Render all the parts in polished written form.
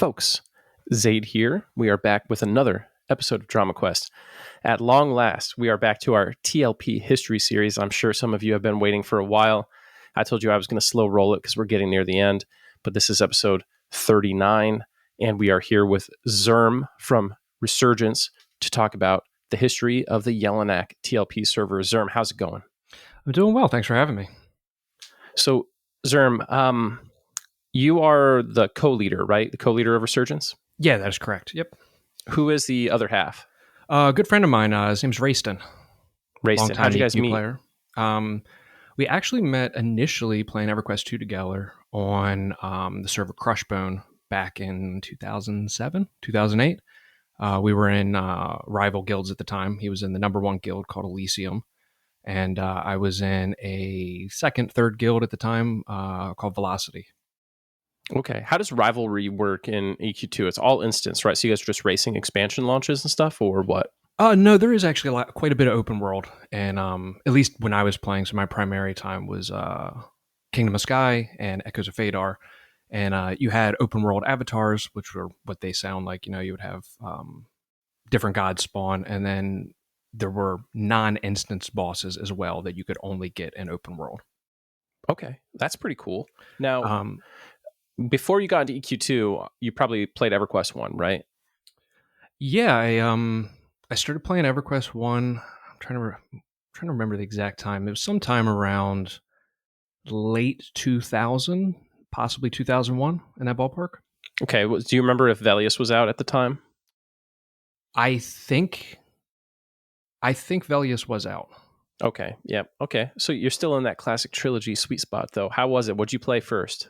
Folks, Zaide here. We are back with another episode of DramaQuest. At long last, we are back to our TLP history series. I'm sure some of you have been waiting for a while. I told you I was going to slow roll it because we're getting near the end, but this is episode 39, and we are here with Zerm from Resurgence to talk about the history of the Yelinak TLP server. Zerm, how's it going? I'm doing well. Thanks for having me. So, Zerm, you are the co-leader, right? The co-leader of Resurgence? Yeah, that is correct. Yep. Who is the other half? A good friend of mine, his name's Rayston. Rayston. How'd you guys meet? Player. We actually met initially playing EverQuest 2 together on the server Crushbone back in 2007, 2008. We were in rival guilds at the time. He was in the number one guild called Elysium, and I was in a second, third guild at the time called Velocity. Okay. How does rivalry work in EQ2? It's all instance, right? So you guys are just racing expansion launches and stuff, or what? No, there is actually quite a bit of open world. And at least when I was playing, so my primary time was Kingdom of Sky and Echoes of Phadar. And you had open world avatars, which were what they sound like. You know, you would have different gods spawn. And then there were non-instance bosses as well that you could only get in open world. Okay. That's pretty cool. Now, before you got into EQ2, you probably played EverQuest 1, right? Yeah, I started playing EverQuest 1. I'm trying to remember the exact time. It was sometime around late 2000, possibly 2001, in that ballpark. Okay. Do you remember if Velius was out at the time? I think Velius was out. Okay. Yeah. Okay. So you're still in that classic trilogy sweet spot, though. How was it? What'd you play first?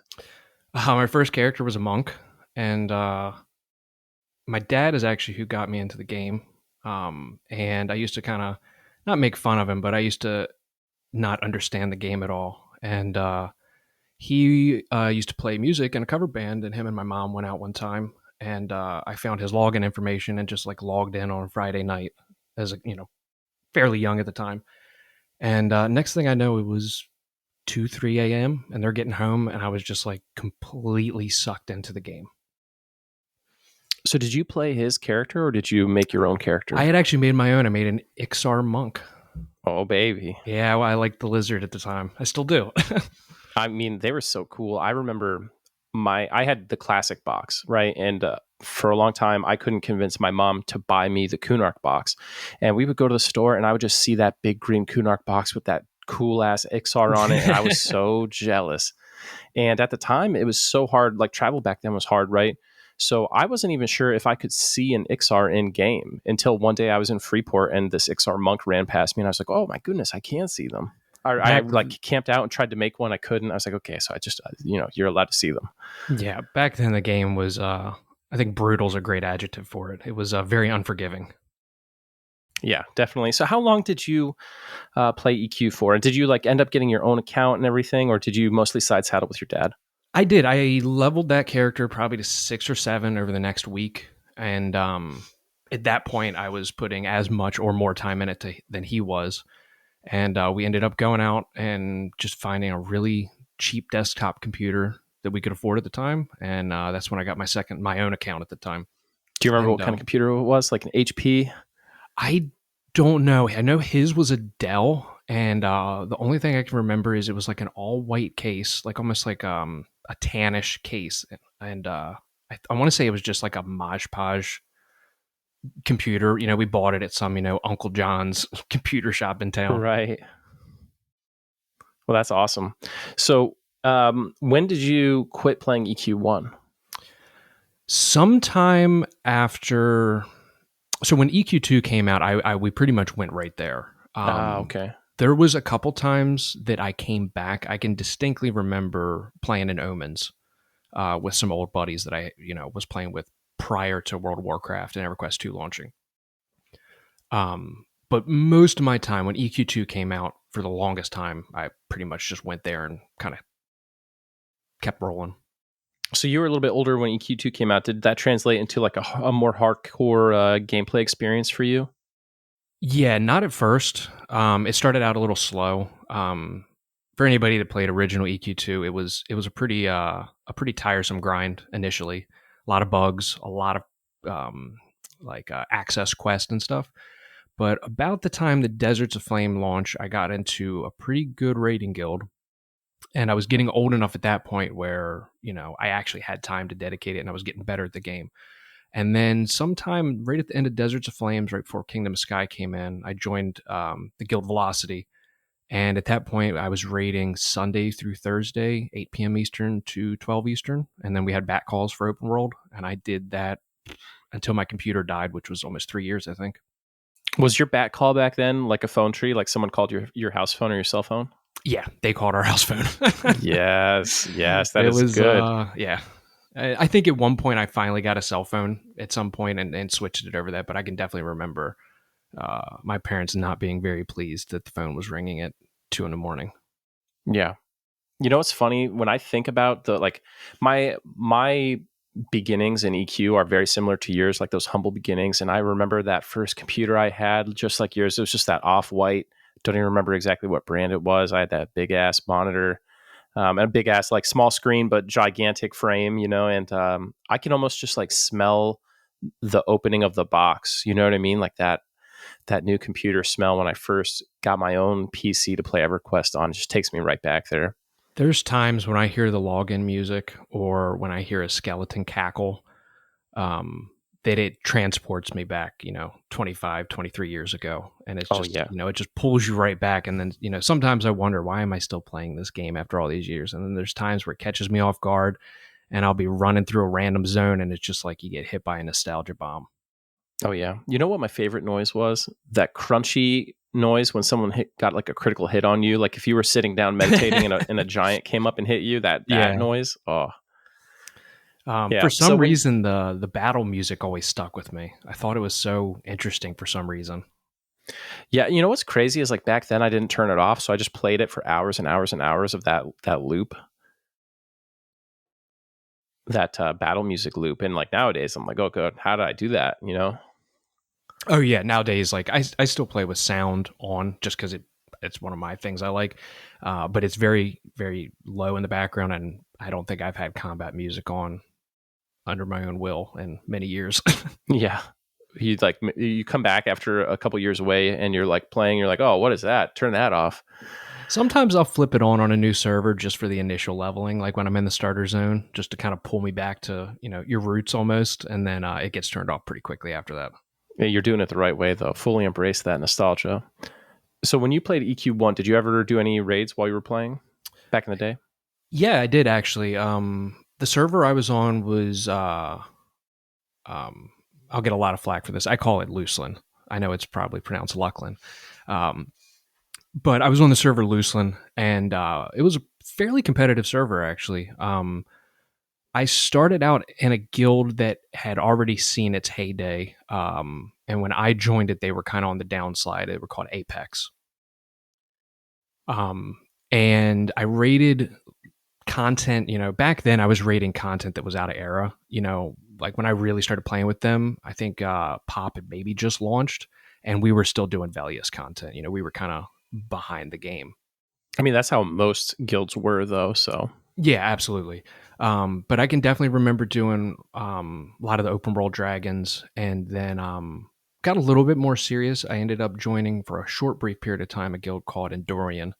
My first character was a monk, and my dad is actually who got me into the game. And I used to kind of not make fun of him, but I used to not understand the game at all. And he used to play music in a cover band, and him and my mom went out one time, and I found his login information and just like logged in on a Friday night as fairly young at the time. And next thing I know, it was 2-3 a.m. and they're getting home, and I was just like completely sucked into the game. So did you play his character, or did you make your own character? I had actually made my own. I made an Ixar monk. Oh, baby. Yeah, well, I liked the lizard at the time. I still do. I mean, they were so cool. I remember I had the classic box, right? And for a long time, I couldn't convince my mom to buy me the Kunark box. And we would go to the store, and I would just see that big green Kunark box with that cool ass Ixar on it, and I was so jealous. And at the time, it was so hard. Like, travel back then was hard, right? So I wasn't even sure if I could see an Ixar in game until one day I was in Freeport and this Ixar monk ran past me, and I was like, "Oh my goodness, I can see them." I like camped out and tried to make one. I couldn't. I was like, "Okay, so I just you're allowed to see them." Yeah, back then the game was I think brutal's a great adjective for it. It was very unforgiving. Yeah, definitely. So how long did you play EQ for? And did you like end up getting your own account and everything, or did you mostly side saddle with your dad? I did. I leveled that character probably to 6 or 7 over the next week. And at that point, I was putting as much or more time in it than he was. And we ended up going out and just finding a really cheap desktop computer that we could afford at the time. And that's when I got my own account at the time. Do you remember what kind of computer it was? Like an HP? I don't know. I know his was a Dell. And the only thing I can remember is it was like an all-white case, like almost like a tannish case. And I want to say it was just like a Mod Podge computer. We bought it at some, Uncle John's computer shop in town. Right. Well, that's awesome. So when did you quit playing EQ1? Sometime after... So when EQ2 came out, we pretty much went right there. Okay. There was a couple times that I came back. I can distinctly remember playing in Omens with some old buddies that I, was playing with prior to World of Warcraft and EverQuest 2 launching. But most of my time when EQ2 came out, for the longest time, I pretty much just went there and kind of kept rolling. So you were a little bit older when EQ2 came out. Did that translate into like a more hardcore gameplay experience for you? Yeah, not at first. It started out a little slow. For anybody that played original EQ2, it was a pretty tiresome grind initially. a lot of bugs, a lot of access quest and stuff. But about the time the Deserts of Flame launched, I got into a pretty good raiding guild. And I was getting old enough at that point where, I actually had time to dedicate it and I was getting better at the game. And then sometime right at the end of Deserts of Flames, right before Kingdom of Sky came in, I joined the Guild Velocity. And at that point, I was raiding Sunday through Thursday, 8 p.m. Eastern to 12 Eastern. And then we had back calls for open world. And I did that until my computer died, which was almost 3 years, I think. Was your bat call back then like a phone tree? Like someone called your house phone or your cell phone? Yeah, they called our house phone. Yes, that is good. Yeah. I think at one point I finally got a cell phone at some point and switched it over that, but I can definitely remember my parents not being very pleased that the phone was ringing at 2 a.m. Yeah. You know what's funny? When I think about my beginnings in EQ are very similar to yours, like those humble beginnings. And I remember that first computer I had, just like yours, it was just that off-white. Don't even remember exactly what brand it was. I had that big ass monitor, and a big ass, like small screen, but gigantic frame, and I can almost just like smell the opening of the box. You know what I mean? Like that new computer smell when I first got my own PC to play EverQuest on. It just takes me right back there. There's times when I hear the login music or when I hear a skeleton cackle, that it transports me back, 25, 23 years ago. And it's just, it just pulls you right back. And then, sometimes I wonder, why am I still playing this game after all these years? And then there's times where it catches me off guard and I'll be running through a random zone and it's just like you get hit by a nostalgia bomb. Oh, yeah. You know what my favorite noise was? That crunchy noise when someone got like a critical hit on you. Like if you were sitting down meditating and a giant came up and hit you, that noise. Oh, for some reason, the battle music always stuck with me. I thought it was so interesting for some reason. Yeah, you know what's crazy is like back then I didn't turn it off, so I just played it for hours and hours and hours of that loop, that battle music loop. And like nowadays, I'm like, oh, good, how did I do that? Oh yeah, nowadays like I still play with sound on just because it's one of my things I like, but it's very very low in the background, and I don't think I've had combat music on under my own will in many years. Yeah, you come back after a couple years away and you're like playing, you're like, oh, what is that? Turn that off. Sometimes I'll flip it on a new server just for the initial leveling, like when I'm in the starter zone, just to kind of pull me back to your roots almost, and then it gets turned off pretty quickly after that. Yeah, you're doing it the right way though. Fully embrace that nostalgia. So when you played EQ1, did you ever do any raids while you were playing back in the day? Yeah, I did actually. The server I was on was I'll get a lot of flack for this. I call it Looseland. I know it's probably pronounced Lucklin. But I was on the server Looseland, and it was a fairly competitive server, actually. I started out in a guild that had already seen its heyday. And when I joined it, they were kind of on the downslide. They were called Apex. And I rated content, back then I was rating content that was out of era. Like when I really started playing with them, I think Pop had maybe just launched and we were still doing Velius content. We were kind of behind the game. I mean, that's how most guilds were though, so. Yeah, absolutely. But I can definitely remember doing a lot of the open world dragons, and then got a little bit more serious. I ended up joining for a short brief period of time a guild called Endorian,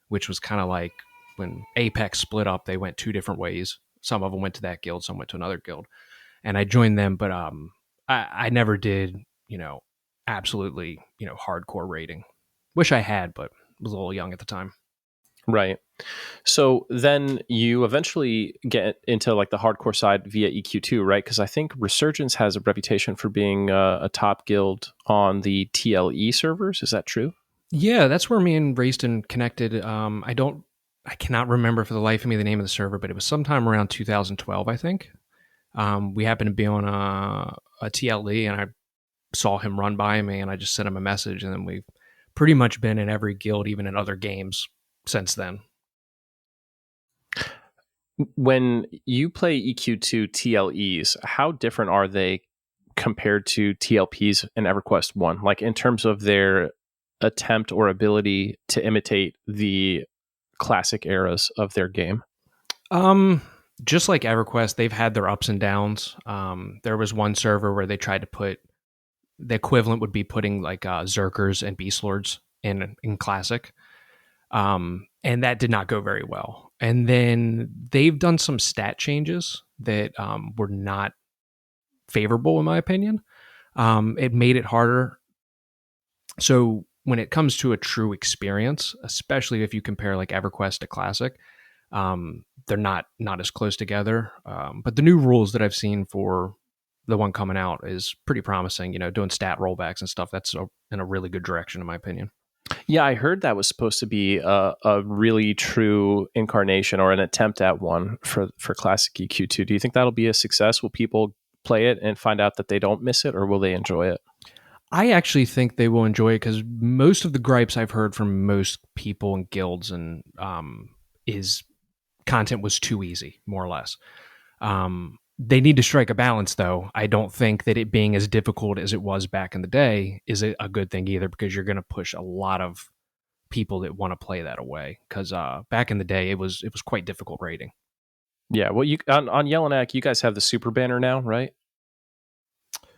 which was kind of like when Apex split up, they went two different ways. Some of them went to that guild, some went to another guild. And I joined them, but I never did, absolutely, hardcore raiding. Wish I had, but was a little young at the time. Right. So then you eventually get into like the hardcore side via EQ2, right? Because I think Resurgence has a reputation for being a top guild on the TLE servers. Is that true? Yeah, that's where me and Rayston connected. I cannot remember for the life of me the name of the server, but it was sometime around 2012, I think. We happened to be on a TLE, and I saw him run by me, and I just sent him a message, and then we've pretty much been in every guild, even in other games, since then. When you play EQ2 TLEs, how different are they compared to TLPs in EverQuest 1? Like in terms of their attempt or ability to imitate the classic eras of their game? just like EverQuest, they've had their ups and downs. There was one server where they tried to put the equivalent would be putting like Zerkers and Beast Lords in Classic, and that did not go very well. And then they've done some stat changes that were not favorable, in my opinion. It made it harder. So when it comes to a true experience, especially if you compare like EverQuest to Classic, they're not as close together. But the new rules that I've seen for the one coming out is pretty promising. Doing stat rollbacks and stuff. That's in a really good direction, in my opinion. Yeah, I heard that was supposed to be a really true incarnation or an attempt at one for Classic EQ2. Do you think that'll be a success? Will people play it and find out that they don't miss it, or will they enjoy it? I actually think they will enjoy it because most of the gripes I've heard from most people and guilds and is content was too easy, more or less. They need to strike a balance, though. I don't think that it being as difficult as it was back in the day is a good thing either, because you're going to push a lot of people that want to play that away. Because back in the day, it was quite difficult rating. Yeah, well, you on Yelinak, you guys have the super banner now, right?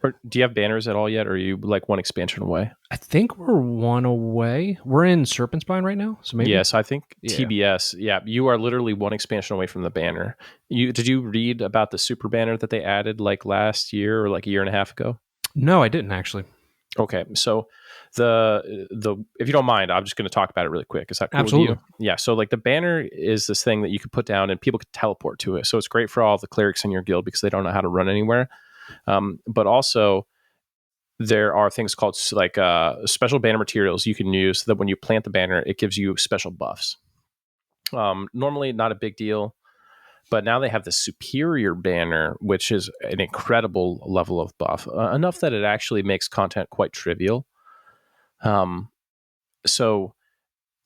Or do you have banners at all yet, or are you like one expansion away? I think we're one away. We're in Serpent Spine right now, so maybe. Yes, I think Yeah. TBS. Yeah, you are literally one expansion away from the banner. Did you read about the super banner that they added like last year or like a year and a half ago? No, I didn't actually. Okay, so the if you don't mind, I'm just going to talk about it really quick. Is that cool Absolutely. with you? Yeah. So like the banner is this thing that you could put down and people could teleport to it. So it's great for all the clerics in your guild because they don't know how to run anywhere. But also there are things called like special banner materials you can use so that when you plant the banner, it gives you special buffs. Normally not a big deal, but now they have the superior banner, which is an incredible level of buff, enough that it actually makes content quite trivial. So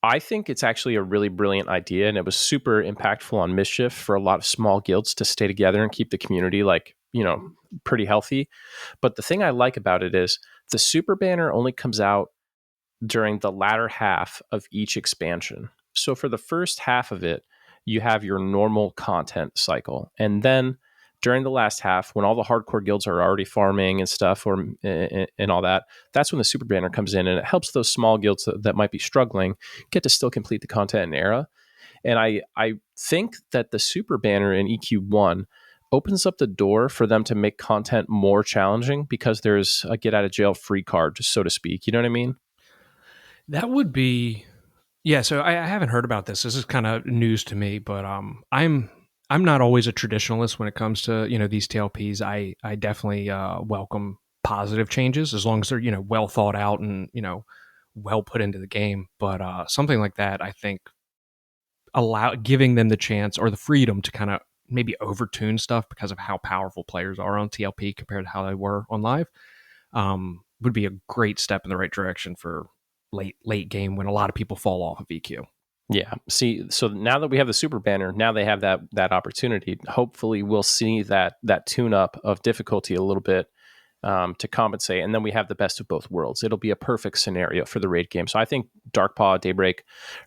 I think it's actually a really brilliant idea, and it was super impactful on Mischief for a lot of small guilds to stay together and keep the community pretty healthy. But the thing I like about it is the super banner only comes out during the latter half of each expansion. So for the first half of it, you have your normal content cycle, and then during the last half, when all the hardcore guilds are already farming and stuff, and all that, that's when the super banner comes in, and it helps those small guilds that might be struggling get to still complete the content in era. And I think that the super banner in EQ1 opens up the door for them to make content more challenging because there's a get out of jail free card, so to speak. You know what I mean? That would be. Yeah, so I haven't heard about this. This is kind of news to me, but I'm not always a traditionalist when it comes to these TLPs. I definitely welcome positive changes as long as they're well thought out and well put into the game. But something like that, I think, giving them the chance or the freedom to kind of maybe overtune stuff because of how powerful players are on TLP compared to how they were on live, would be a great step in the right direction for late game when a lot of people fall off of EQ. Yeah. See, so now that we have the super banner, now they have that opportunity. Hopefully, we'll see that tune up of difficulty a little bit to compensate, and then we have the best of both worlds. It'll be a perfect scenario for the raid game. So I think Darkpaw, Daybreak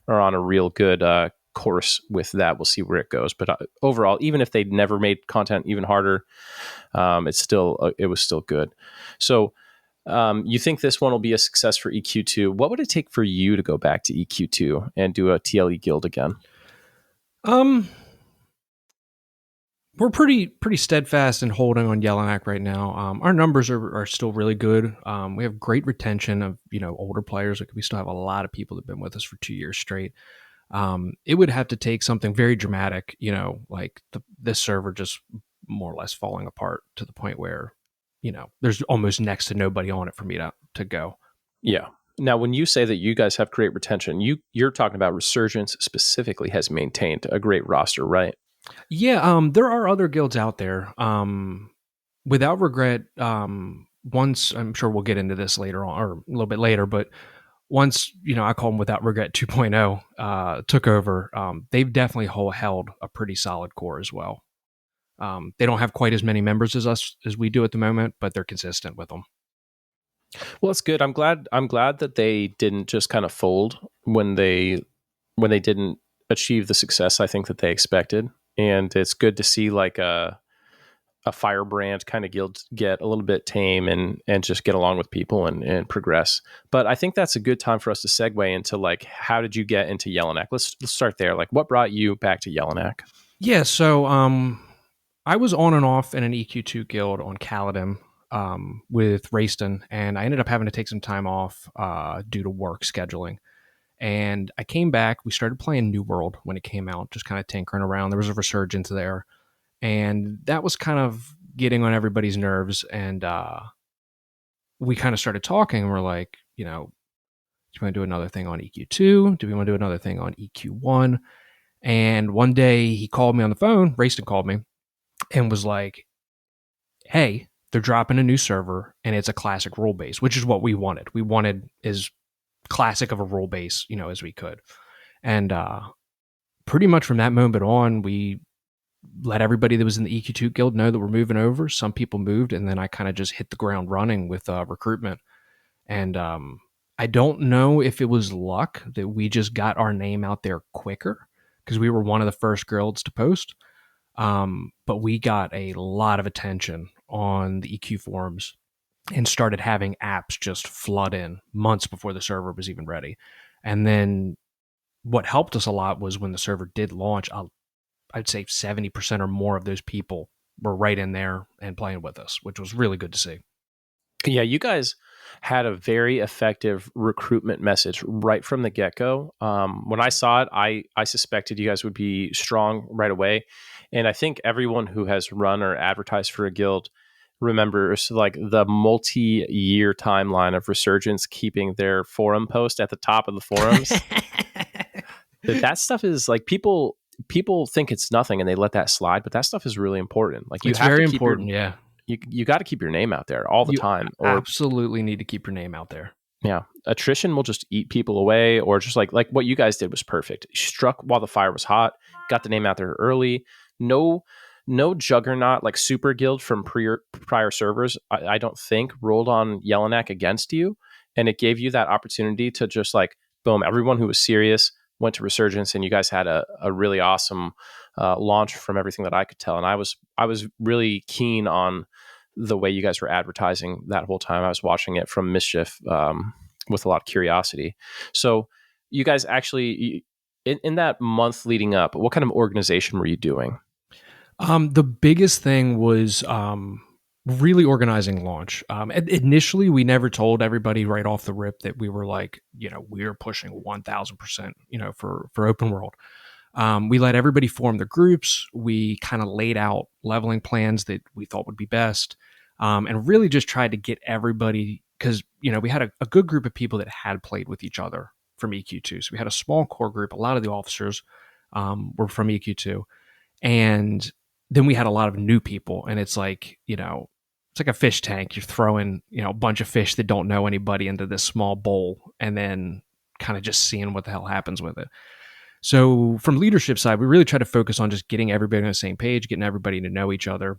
are on a real good course with that. We'll see where it goes. But overall, even if they never made content even harder, it was still good. So. You think this one will be a success for EQ2? What would it take for you to go back to EQ2 and do a TLE guild again? We're pretty steadfast in holding on Yelinak right now. Our numbers are still really good. We have great retention of older players. Like, we still have a lot of people that've been with us for 2 years straight. It would have to take something very dramatic, like this server just more or less falling apart to the point where there's almost next to nobody on it for me to go. Yeah. Now, when you say that you guys have great retention, you're talking about Resurgence specifically has maintained a great roster, right? Yeah. There are other guilds out there. Without regret, once, I'm sure we'll get into this later on or a little bit later, but once, I call them Without Regret 2.0 took over, they've definitely held a pretty solid core as well. They don't have quite as many members as us as we do at the moment, but they're consistent with them. Well, it's good. I'm glad that they didn't just kind of fold when they didn't achieve the success I think that they expected. and it's good to see like a firebrand kind of guild get a little bit tame and just get along with people and progress. But I think that's a good time for us to segue into like, how did you get into Yelinak? Let's start there. Like, what brought you back to Yelinak? Yeah, so I was on and off in an EQ2 guild on Kaladin with Rayston, and I ended up having to take some time off due to work scheduling. And I came back. We started playing New World when it came out, just kind of tinkering around. There was a Resurgence there, and that was kind of getting on everybody's nerves. And we kind of started talking, and we're like, do we want to do another thing on EQ2? Do we want to do another thing on EQ1? And one day he called me on the phone. Rayston called me and was like, hey, they're dropping a new server, and it's a classic role base, which is what we wanted. We wanted as classic of a role base, as we could. And pretty much from that moment on, we let everybody that was in the EQ2 guild know that we're moving over. Some people moved, and then I kind of just hit the ground running with recruitment. And I don't know if it was luck that we just got our name out there quicker because we were one of the first guilds to post. But we got a lot of attention on the EQ forums and started having apps just flood in months before the server was even ready. And then what helped us a lot was when the server did launch, I'd say 70% or more of those people were right in there and playing with us, which was really good to see. Yeah, you guys had a very effective recruitment message right from the get-go. When I saw it, I suspected you guys would be strong right away. And I think everyone who has run or advertised for a guild remembers like the multi-year timeline of Resurgence keeping their forum post at the top of the forums. That stuff is like people think it's nothing and they let that slide, but that stuff is really important. Like it's very important. Yeah. You got to keep your name out there all the time. Or absolutely need to keep your name out there. Yeah. Attrition will just eat people away, or just like what you guys did was perfect. You struck while the fire was hot, got the name out there early. No juggernaut like Super Guild from prior servers, I don't think, rolled on Yelinak against you. And it gave you that opportunity to just like, boom, everyone who was serious went to Resurgence, and you guys had a really awesome launch from everything that I could tell. And I was really keen on the way you guys were advertising that whole time. I was watching it from Mischief with a lot of curiosity. So you guys actually, in that month leading up, what kind of organization were you doing? The biggest thing was really organizing launch. Initially, we never told everybody right off the rip that we were like, we're pushing 1000%, for open world. We let everybody form their groups. We kind of laid out leveling plans that we thought would be best, and really just tried to get everybody, because we had a good group of people that had played with each other from EQ2. So we had a small core group. A lot of the officers were from EQ2, and then we had a lot of new people. And it's like it's like a fish tank. You're throwing a bunch of fish that don't know anybody into this small bowl, and then kind of just seeing what the hell happens with it. So from leadership side, we really try to focus on just getting everybody on the same page, getting everybody to know each other.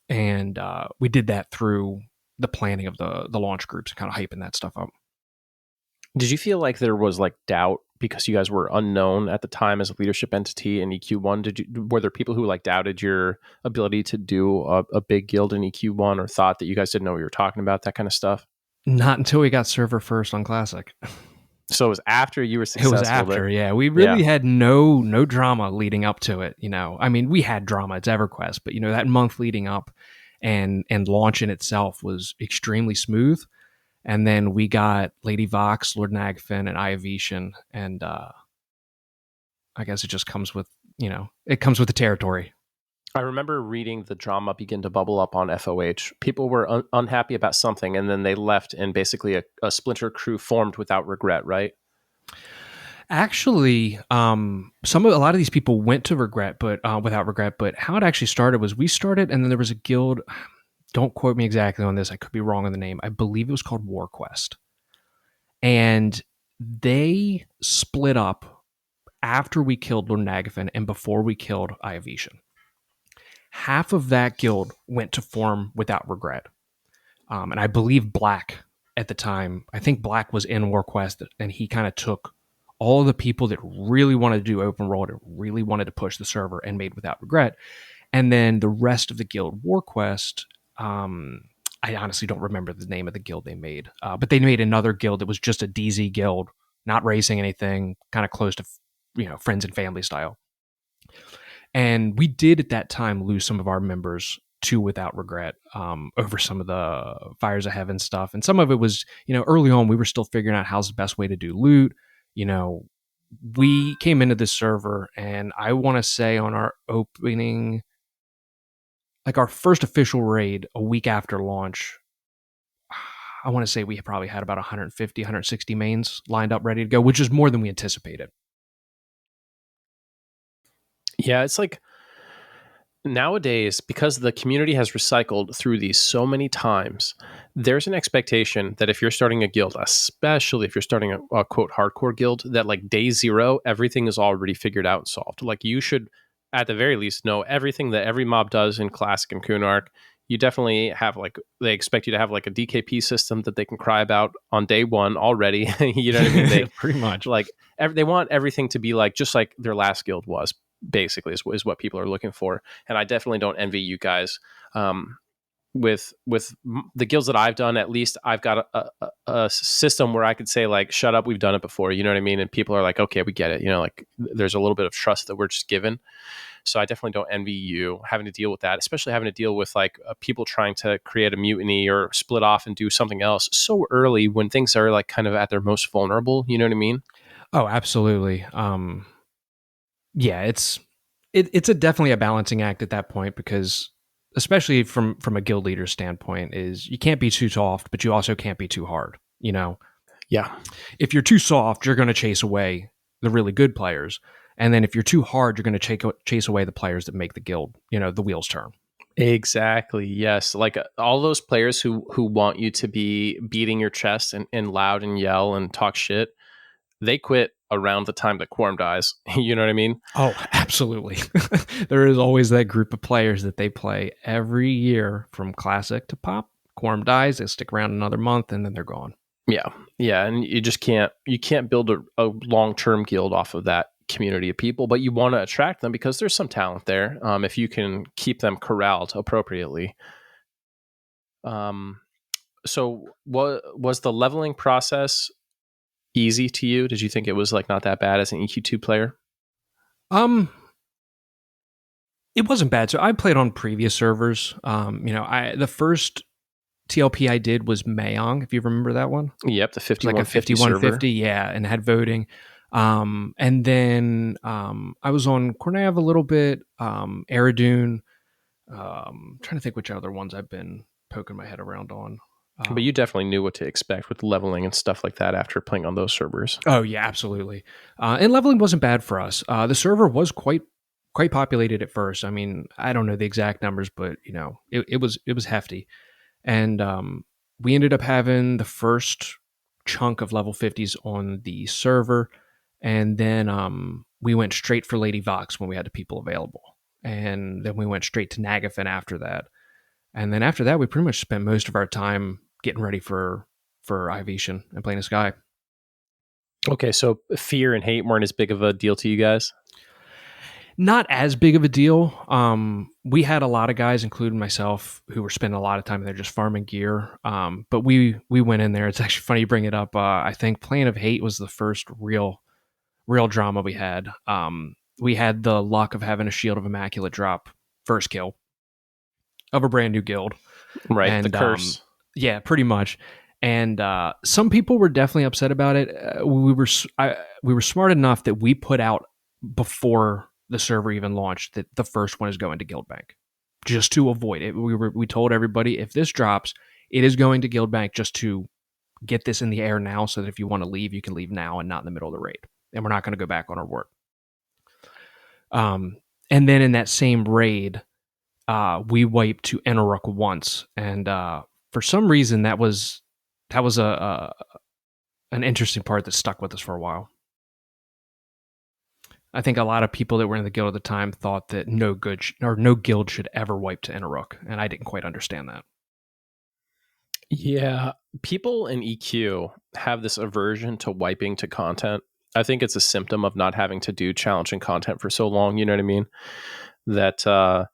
And we did that through the planning of the launch groups and kind of hyping that stuff up. Did you feel like there was like doubt because you guys were unknown at the time as a leadership entity in EQ1? Were there people who like doubted your ability to do a big guild in EQ1, or thought that you guys didn't know what you were talking about, that kind of stuff? Not until we got server first on Classic. So it was after you were successful. It was after, yeah. We really had no drama leading up to it. I mean, we had drama. It's EverQuest, but that month leading up and launch in itself was extremely smooth. And then we got Lady Vox, Lord Nagfin, and Iovetian, and I guess it just comes with it comes with the territory. I remember reading the drama begin to bubble up on FOH. People were unhappy about something, and then they left, and basically a splinter crew formed without regret, right? Actually, a lot of these people went to regret, but without regret. But how it actually started was we started, and then there was a guild. Don't quote me exactly on this. I could be wrong on the name. I believe it was called WarQuest, and they split up after we killed Lord Nagafin and before we killed Iovetian. Half of that guild went to form without regret. And I believe Black at the time, I think Black was in WarQuest, and he kind of took all the people that really wanted to do open world and really wanted to push the server and made without regret. And then the rest of the guild, WarQuest, I honestly don't remember the name of the guild they made, but they made another guild that was just a DZ guild, not racing anything, kind of close to friends and family style. And we did at that time lose some of our members to without regret over some of the Fires of Heaven stuff. And some of it was, early on, we were still figuring out how's the best way to do loot. We came into this server, and I want to say on our opening, like our first official raid a week after launch, I want to say we probably had about 150, 160 mains lined up ready to go, which is more than we anticipated. Yeah, it's like nowadays, because the community has recycled through these so many times, there's an expectation that if you're starting a guild, especially if you're starting a quote hardcore guild, that like day zero, everything is already figured out and solved. Like you should, at the very least, know everything that every mob does in Classic and Kunark. You definitely have they expect you to have like a DKP system that they can cry about on day one already. You know what I mean? They pretty much they want everything to be like just like their last guild was. Basically, is what people are looking for, and I definitely don't envy you guys. With the guilds that I've done, at least I've got a system where I could say like, "Shut up, we've done it before." You know what I mean? And people are like, "Okay, we get it." Like there's a little bit of trust that we're just given. So I definitely don't envy you having to deal with that, especially having to deal with like people trying to create a mutiny or split off and do something else so early when things are like kind of at their most vulnerable. You know what I mean? Oh, absolutely. Yeah, it's definitely a balancing act at that point, because especially from a guild leader standpoint, is you can't be too soft, but you also can't be too hard. Yeah. If you're too soft, you're going to chase away the really good players, and then if you're too hard, you're going to chase away the players that make the guild, the wheels turn. Exactly. Yes. Like all those players who want you to be beating your chest and loud and yell and talk shit, they quit around the time that Quorum dies. You know what I mean? Oh, absolutely. There is always that group of players that they play every year from Classic to Pop. Quorum dies, they stick around another month, and then they're gone. Yeah. Yeah. And you just can't build a long-term guild off of that community of people, but you want to attract them because there's some talent there. If you can keep them corralled appropriately. So what was the leveling process easy to you? Did you think it was like not that bad as an EQ2 player? It wasn't bad. So I played on previous servers. The first TLP I did was Mayong, if you remember that one. Yep, the 5150 like a 5150, yeah, and had voting. And then I was on Cornav a little bit, Eridoon. Trying to think which other ones I've been poking my head around on. But you definitely knew what to expect with leveling and stuff like that after playing on those servers. Oh yeah, absolutely. And leveling wasn't bad for us. The server was quite populated at first. I mean, I don't know the exact numbers, but it was hefty. And we ended up having the first chunk of level 50s on the server, and then we went straight for Lady Vox when we had the people available, and then we went straight to Nagafen after that. And then after that, we pretty much spent most of our time getting ready for Ivetian and playing a Sky. Okay, so fear and hate weren't as big of a deal to you guys? Not as big of a deal. We had a lot of guys, including myself, who were spending a lot of time there just farming gear. But we went in there. It's actually funny you bring it up. I think Plane of Hate was the first real drama we had. We had the luck of having a Shield of Immaculate drop first kill of a brand new guild. Right, and, the curse. Yeah, pretty much. And some people were definitely upset about it. We were smart enough that we put out before the server even launched that the first one is going to Guildbank, just to avoid it. We told everybody, if this drops, it is going to Guildbank, just to get this in the air now, so that if you want to leave, you can leave now and not in the middle of the raid. And we're not going to go back on our word. And then in that same raid, we wiped to Enaruk once, and for some reason that was an interesting part that stuck with us for a while. I think a lot of people that were in the guild at the time thought that no guild should ever wipe to Enaruk, and I didn't quite understand that. Yeah, people in EQ have this aversion to wiping to content. I think it's a symptom of not having to do challenging content for so long. You know what I mean? That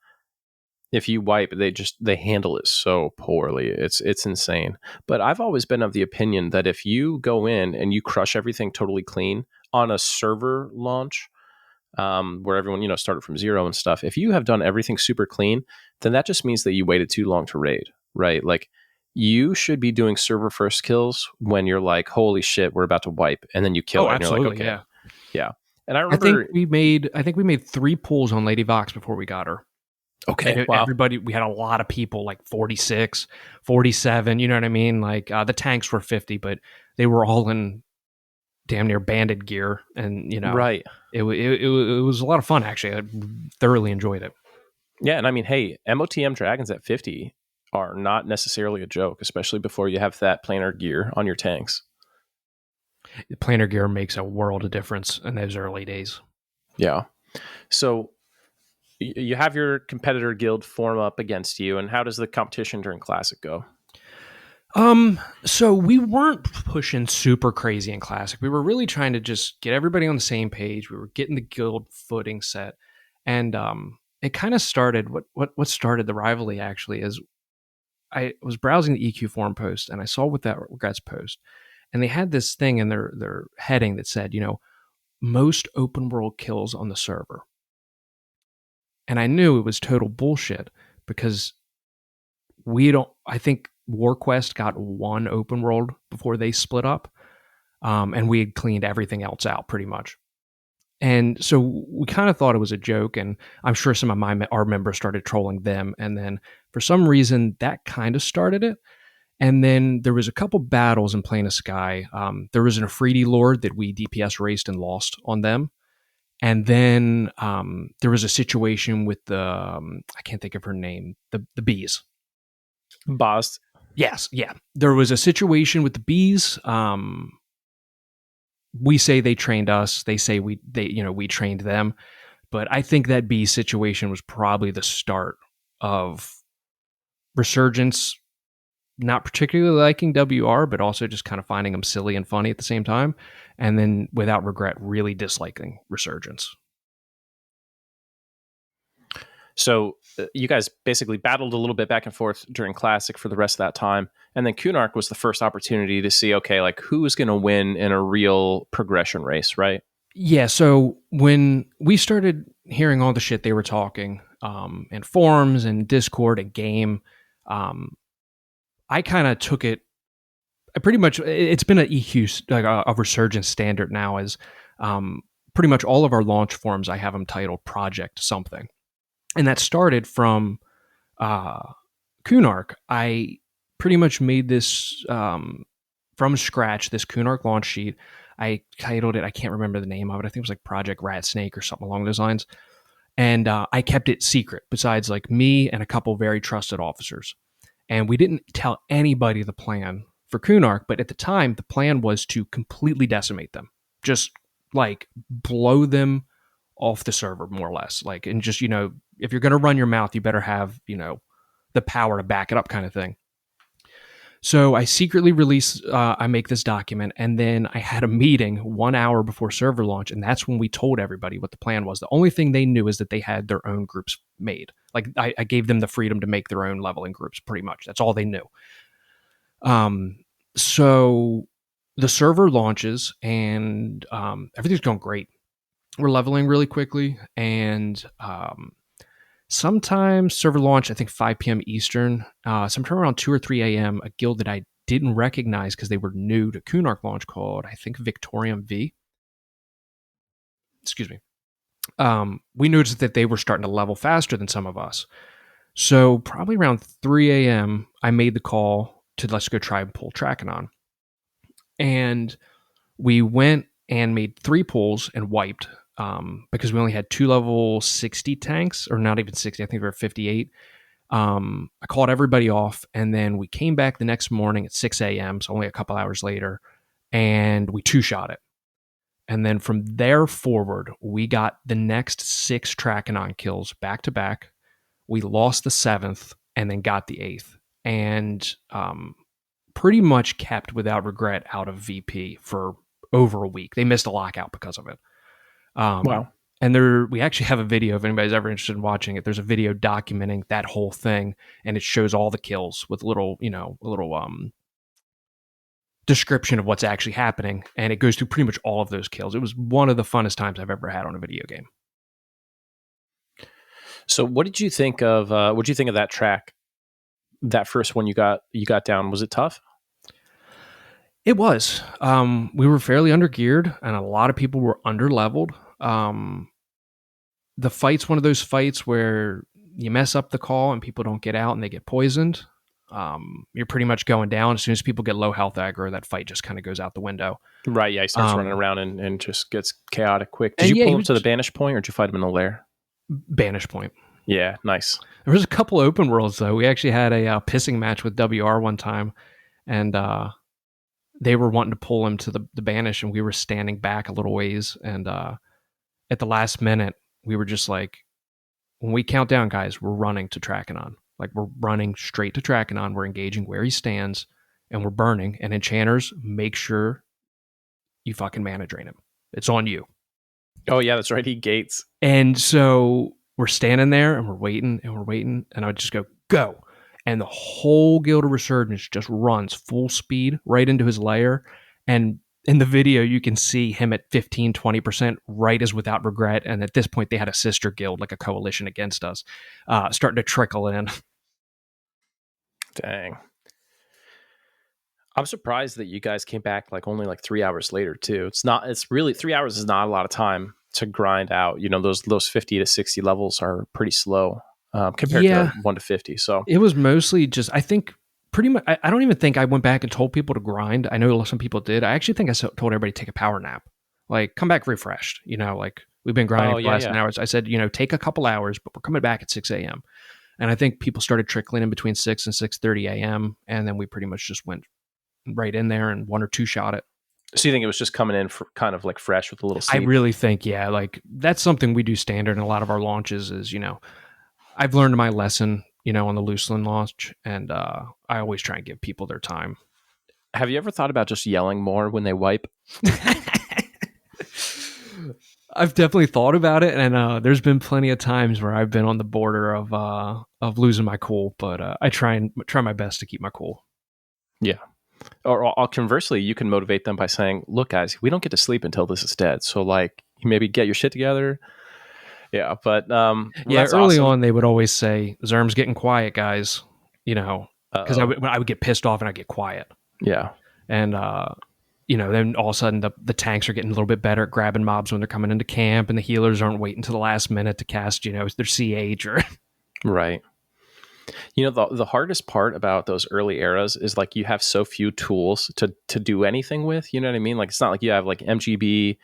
if you wipe, they handle it so poorly. It's insane. But I've always been of the opinion that if you go in and you crush everything totally clean on a server launch, where everyone started from zero and stuff, if you have done everything super clean, then that just means that you waited too long to raid, right? Like you should be doing server first kills when you're like, holy shit, we're about to wipe, and then you kill Oh, it, and you're like, absolutely, okay, yeah. yeah. And I I think remember, we made 3 pulls on Lady Vox before we got her. okay, And wow, everybody, we had a lot of people, like 46, 47. You know what I mean? Like the tanks were 50, but they were all in damn near banded gear, and right, it was a lot of fun. Actually, I thoroughly enjoyed it. yeah. And I mean, hey, MOTM dragons at 50 are not necessarily a joke, especially before you have that planar gear on your tanks. The planar gear makes a world of difference in those early days. Yeah. So you have your competitor guild form up against you, and how does the competition during Classic go? So we weren't pushing super crazy in Classic. We were really trying to just get everybody on the same page. We were getting the guild footing set, and it kind of started. What started the rivalry actually is I was browsing the EQ forum post, and I saw what that regrets post, and they had this thing in their heading that said, most open world kills on the server. And I knew it was total bullshit because I think WarQuest got one open world before they split up. And we had cleaned everything else out pretty much. And so we kind of thought it was a joke. And I'm sure some of our members started trolling them. And then for some reason, that kind of started it. And then there was a couple battles in Plane of Sky. There was an Afridi Lord that we DPS raced and lost on them. And then there was a situation with the I can't think of her name, the bees. Boss. Yes, yeah. There was a situation with the bees. We say they trained us. They say we trained them. But I think that bee situation was probably the start of Resurgence not particularly liking WR, but also just kind of finding them silly and funny at the same time. And then without regret, really disliking Resurgence. So you guys basically battled a little bit back and forth during Classic for the rest of that time. And then Kunark was the first opportunity to see, okay, like who's going to win in a real progression race, right? Yeah. So when we started hearing all the shit they were talking in forums and Discord and game, I kind of took it. It's been an EQ, like a Resurgence standard now, as pretty much all of our launch forums, I have them titled Project something. And that started from Kunark. I pretty much made this from scratch, this Kunark launch sheet. I titled it, I can't remember the name of it. I think it was like Project Rat Snake or something along those lines. And I kept it secret, besides like me and a couple very trusted officers. And we didn't tell anybody the plan for Kunark, but at the time, the plan was to completely decimate them. Just like blow them off the server, more or less. Like, and just, if you're going to run your mouth, you better have, the power to back it up, kind of thing. So I secretly I make this document, and then I had a meeting 1 hour before server launch, and that's when we told everybody what the plan was. The only thing they knew is that they had their own groups made. Like, I gave them the freedom to make their own leveling groups, pretty much. That's all they knew. So the server launches, and everything's going great. We're leveling really quickly, and sometimes server launch, I think 5 p.m. Eastern, sometime around 2 or 3 a.m., a guild that I didn't recognize because they were new to Kunark launch called, I think, Victorium V. Excuse me. We noticed that they were starting to level faster than some of us. So probably around 3 a.m., I made the call to let's go try and pull Trachanon. And we went and made 3 pulls and wiped because we only had 2 level 60 tanks, or not even 60. I think we were 58. I called everybody off, and then we came back the next morning at 6 a.m., so only a couple hours later, and we 2-shot it. And then from there forward, we got the next 6 Trachanon kills back to back. We lost the 7th and then got the 8th. And pretty much kept without regret out of VP for over a week. They missed a lockout because of it. Wow. And we actually have a video, if anybody's ever interested in watching it. There's a video documenting that whole thing, and it shows all the kills with a little description of what's actually happening, and it goes through pretty much all of those kills. It was one of the funnest times I've ever had on a video game. So what did you think of that track? That first one you got down, was it tough? It was. We were fairly undergeared, and a lot of people were underleveled. The fight's one of those fights where you mess up the call and people don't get out and they get poisoned. You're pretty much going down. As soon as people get low health aggro, that fight just kind of goes out the window. Right, yeah, he starts running around and just gets chaotic quick. Did you pull him to the banish point, or did you fight him in the lair? Banish point. Yeah, nice. There was a couple open worlds, though. We actually had a pissing match with WR one time, and they were wanting to pull him to the banish, and we were standing back a little ways. And at the last minute, we were just like, when we count down, guys, we're running to Trakenon. Like, we're running straight to Trakenon. We're engaging where he stands, and we're burning. And enchanters, make sure you fucking mana drain him. It's on you. Oh, yeah, that's right. He gates. And so we're standing there, and we're waiting, and I would just go. And the whole Guild of Resurgence just runs full speed right into his lair. And in the video, you can see him at 15, 20%, right as Without Regret. And at this point, they had a sister guild, like a coalition against us, starting to trickle in. Dang. I'm surprised that you guys came back only 3 hours later, too. It's really 3 hours is not a lot of time to grind out. Those 50 to 60 levels are pretty slow compared to 1 to 50. So it was mostly just, I think, pretty much, I don't even think I went back and told people to grind. I know some people did. I actually think I told everybody to take a power nap. Like, come back refreshed. We've been grinding for the last 10 hours. I said, take a couple hours, but we're coming back at 6 a.m. And I think people started trickling in between 6 and 6:30 a.m. And then we pretty much just went right in there and 1 or 2 shot it. So you think it was just coming in for kind of fresh with a little sleep? I really think, that's something we do standard in a lot of our launches is, I've learned my lesson, on the Luceland launch, and I always try and give people their time. Have you ever thought about just yelling more when they wipe? I've definitely thought about it, and there's been plenty of times where I've been on the border of losing my cool, but I try my best to keep my cool. Yeah. Or conversely, you can motivate them by saying, look, guys, we don't get to sleep until this is dead. So maybe get your shit together. Yeah. But early on, they would always say, Zerm's getting quiet, guys, because I would get pissed off and I'd get quiet. Yeah. And, then all of a sudden the tanks are getting a little bit better at grabbing mobs when they're coming into camp, and the healers aren't waiting to the last minute to cast, their CH or... Right. The hardest part about those early eras is you have so few tools to do anything with. You know what I mean? It's not like you have MGB,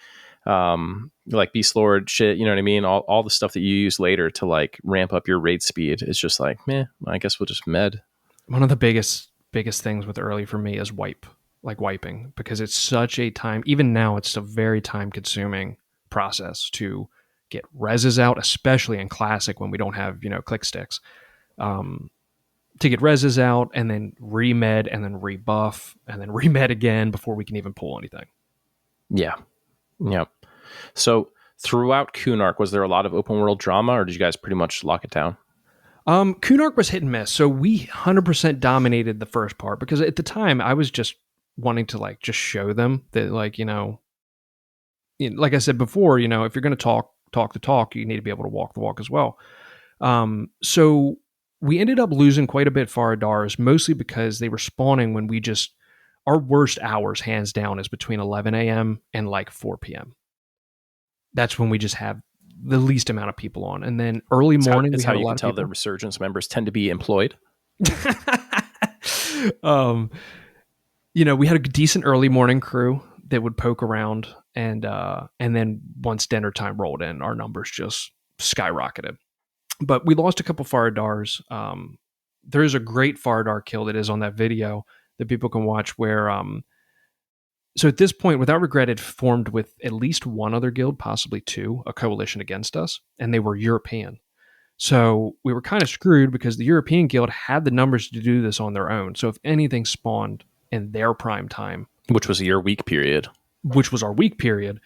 Beast Lord shit. You know what I mean? All the stuff that you use later to ramp up your raid speed. It's just meh. I guess we'll just med. One of the biggest things with early for me is wiping, because it's such a time. Even now, it's a very time consuming process to get reses out, especially in classic when we don't have click sticks. To get reses out and then remed and then rebuff and then remed again before we can even pull anything. Yeah. Yep. So throughout Kunark, was there a lot of open world drama, or did you guys pretty much lock it down? Kunark was hit and miss. So we 100% dominated the first part, because at the time I was just wanting to just show them that like I said before, if you're going to talk the talk, you need to be able to walk the walk as well. So we ended up losing quite a bit Faradars, mostly because they were spawning when our worst hours, hands down, is between 11 a.m. and 4 p.m. That's when we just have the least amount of people on. And then early morning, we had a lot of people. The Resurgence members tend to be employed. We had a decent early morning crew that would poke around, and then once dinner time rolled in, our numbers just skyrocketed. But we lost a couple Faradars. There is a great Faradar kill that is on that video that people can watch where... So at this point, Without Regret had formed with at least one other guild, possibly 2, a coalition against us, and they were European. So we were kind of screwed because the European guild had the numbers to do this on their own. So if anything spawned in their prime time... Which was your week period. which was our week period,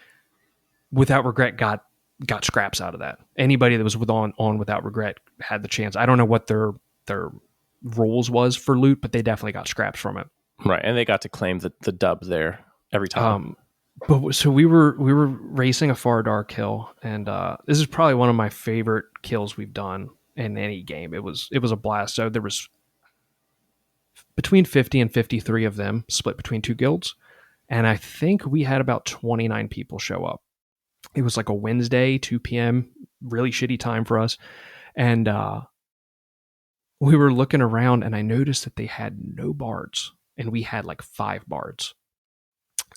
Without Regret got scraps out of that. Anybody that was on Without Regret had the chance. I don't know what their rules was for loot, but they definitely got scraps from it. Right, and they got to claim the dub there every time. But so we were racing a Far Dark hill, and this is probably one of my favorite kills we've done in any game. It was a blast. So there was between 50 and 53 of them split between two guilds, and I think we had about 29 people show up. It was like a Wednesday, 2 p.m., really shitty time for us. And we were looking around, and I noticed that they had no bards, and we had like 5 bards.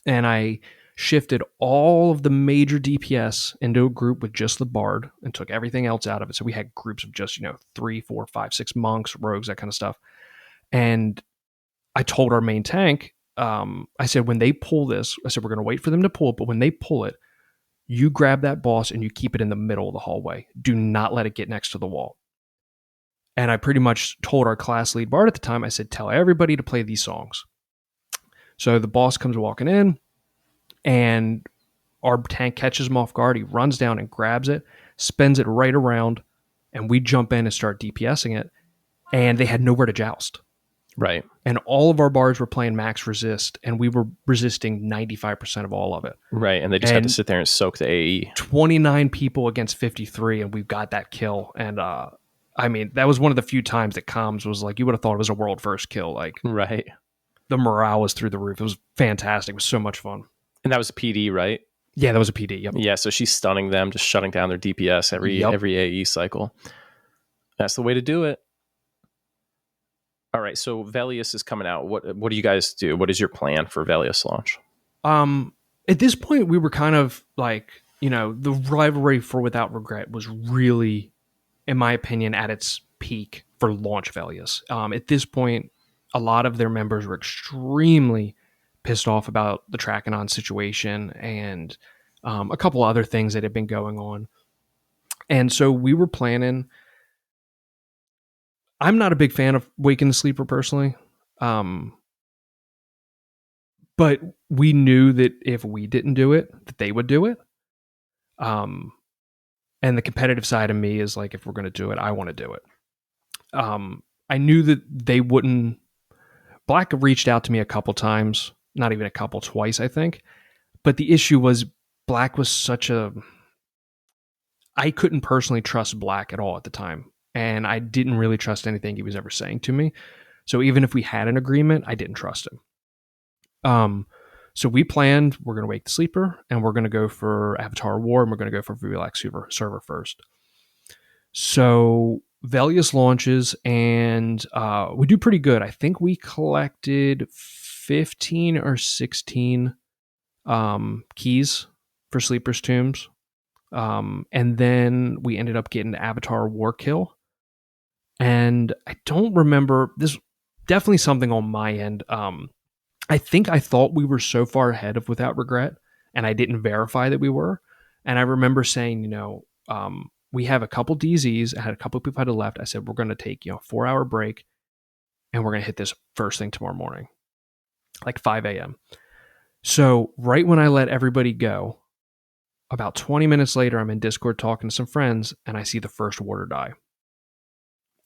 And I shifted all of the major DPS into a group with just the bard and took everything else out of it. So we had groups of just, 3, 4, 5, 6 monks, rogues, that kind of stuff. And I told our main tank, I said, when they pull this, I said, we're going to wait for them to pull it, but when they pull it, you grab that boss and you keep it in the middle of the hallway. Do not let it get next to the wall. And I pretty much told our class lead bard at the time, I said, tell everybody to play these songs. So the boss comes walking in, and our tank catches him off guard. He runs down and grabs it, spins it right around, and we jump in and start DPSing it. And they had nowhere to joust. Right. And all of our bards were playing max resist, and we were resisting 95% of all of it. Right, and they just had to sit there and soak the AE. 29 people against 53, and we've got that kill. And I mean, that was one of the few times that comms was like, you would have thought it was a world first kill. Like, right. The morale was through the roof. It was fantastic. It was so much fun. And that was a PD, right? Yeah, that was a PD. Yep. Yeah, so she's stunning them, just shutting down their DPS every AE cycle. That's the way to do it. All right, so Velius is coming out. What do you guys do? What is your plan for Velius launch? At this point, we were kind of like, the rivalry for Without Regret was really, in my opinion, at its peak for launch Velius. At this point, a lot of their members were extremely pissed off about the Trachanon situation and a couple other things that had been going on. And so we were planning. I'm not a big fan of Waking the Sleeper personally. But we knew that if we didn't do it, that they would do it. And the competitive side of me is like, if we're going to do it, I want to do it. I knew that they wouldn't. Black reached out to me a couple times, not even a couple, twice, I think. But the issue was Black was I couldn't personally trust Black at all at the time. And I didn't really trust anything he was ever saying to me. So even if we had an agreement, I didn't trust him. So we planned, we're going to wake the sleeper, and we're going to go for Avatar War, and we're going to go for Relax server first. So Velius launches, and we do pretty good. I think we collected 15 or 16 keys for Sleeper's Tombs. And then we ended up getting the Avatar War kill. And I don't remember, this definitely something on my end. I think I thought we were so far ahead of Without Regret, and I didn't verify that we were. And I remember saying, we have a couple DZs. I had a couple of people had left. I said, we're going to take, a 4-hour break, and we're going to hit this first thing tomorrow morning, like 5 a.m. So right when I let everybody go, about 20 minutes later, I'm in Discord talking to some friends, and I see the first warder die.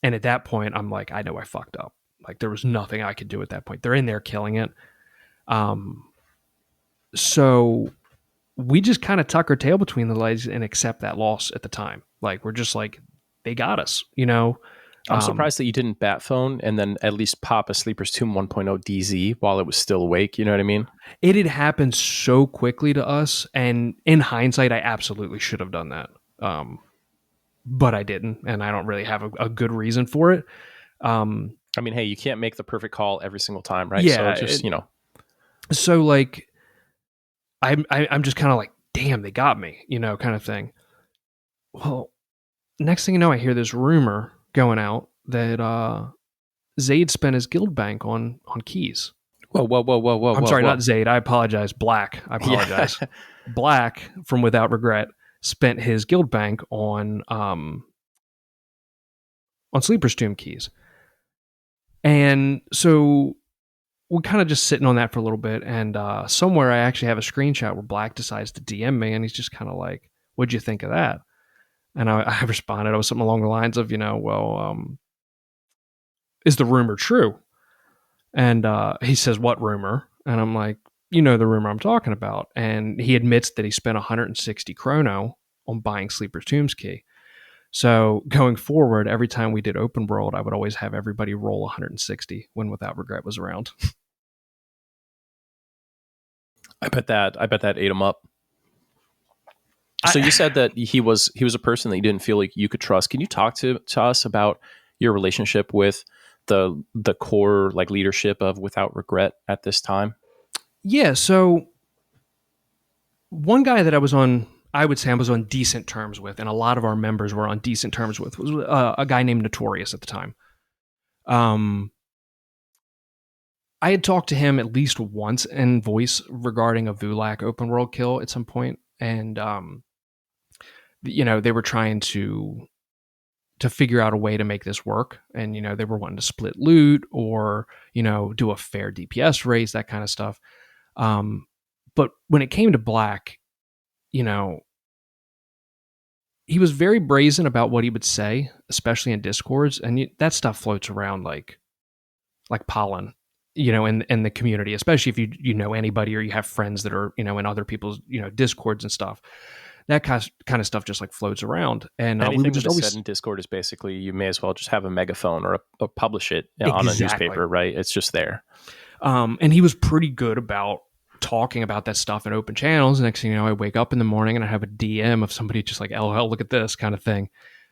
And at that point, I'm like, I know I fucked up. Like, there was nothing I could do at that point. They're in there killing it. So we just kind of tuck our tail between the legs and accept that loss at the time. Like, we're just like, they got us, I'm surprised that you didn't bat phone and then at least pop a Sleeper's Tomb 1.0 DZ while it was still awake. You know what I mean? It had happened so quickly to us. And in hindsight, I absolutely should have done that. But I didn't. And I don't really have a good reason for it. I mean, hey, you can't make the perfect call every single time, right? Yeah. So just, So like, I'm just kind of like, damn, they got me, kind of thing. Well, next thing you know, I hear this rumor going out that Zaide spent his guild bank on keys. Whoa. I'm sorry, not Zaide. I apologize. Black. I apologize. Yeah. Black from Without Regret spent his guild bank on Sleeper's Tomb keys. And so we're kind of just sitting on that for a little bit, and somewhere I actually have a screenshot where Black decides to DM me, and he's just kind of like, "What'd you think of that?" And I responded, I was something along the lines of, is the rumor true? And he says, "What rumor?" And I'm like, "You know the rumor I'm talking about." And he admits that he spent 160 chrono on buying Sleeper's Tombs key. So going forward, every time we did open world, I would always have everybody roll 160 when Without Regret was around. I bet that ate him up. So you said that he was a person that you didn't feel like you could trust. Can you talk to us about your relationship with the core like leadership of Without Regret at this time? Yeah, so one guy that I would say I was on decent terms with, and a lot of our members were on decent terms with, was a guy named Notorious at the time. I had talked to him at least once in voice regarding a Vulak open world kill at some point, and they were trying to figure out a way to make this work, and they were wanting to split loot or do a fair DPS race, that kind of stuff. But when it came to Black, he was very brazen about what he would say, especially in Discords, and that stuff floats around like pollen, in the community, especially if you know anybody or you have friends that are in other people's Discords and stuff. That kind of stuff just like floats around, and anything we would just that is always said in Discord is basically you may as well just have a megaphone or publish it on a Exactly. newspaper, right? It's just there. And he was pretty good about talking about that stuff in open channels. Next thing you know, I wake up in the morning and I have a DM of somebody just like, "LOL, look at this," kind of thing.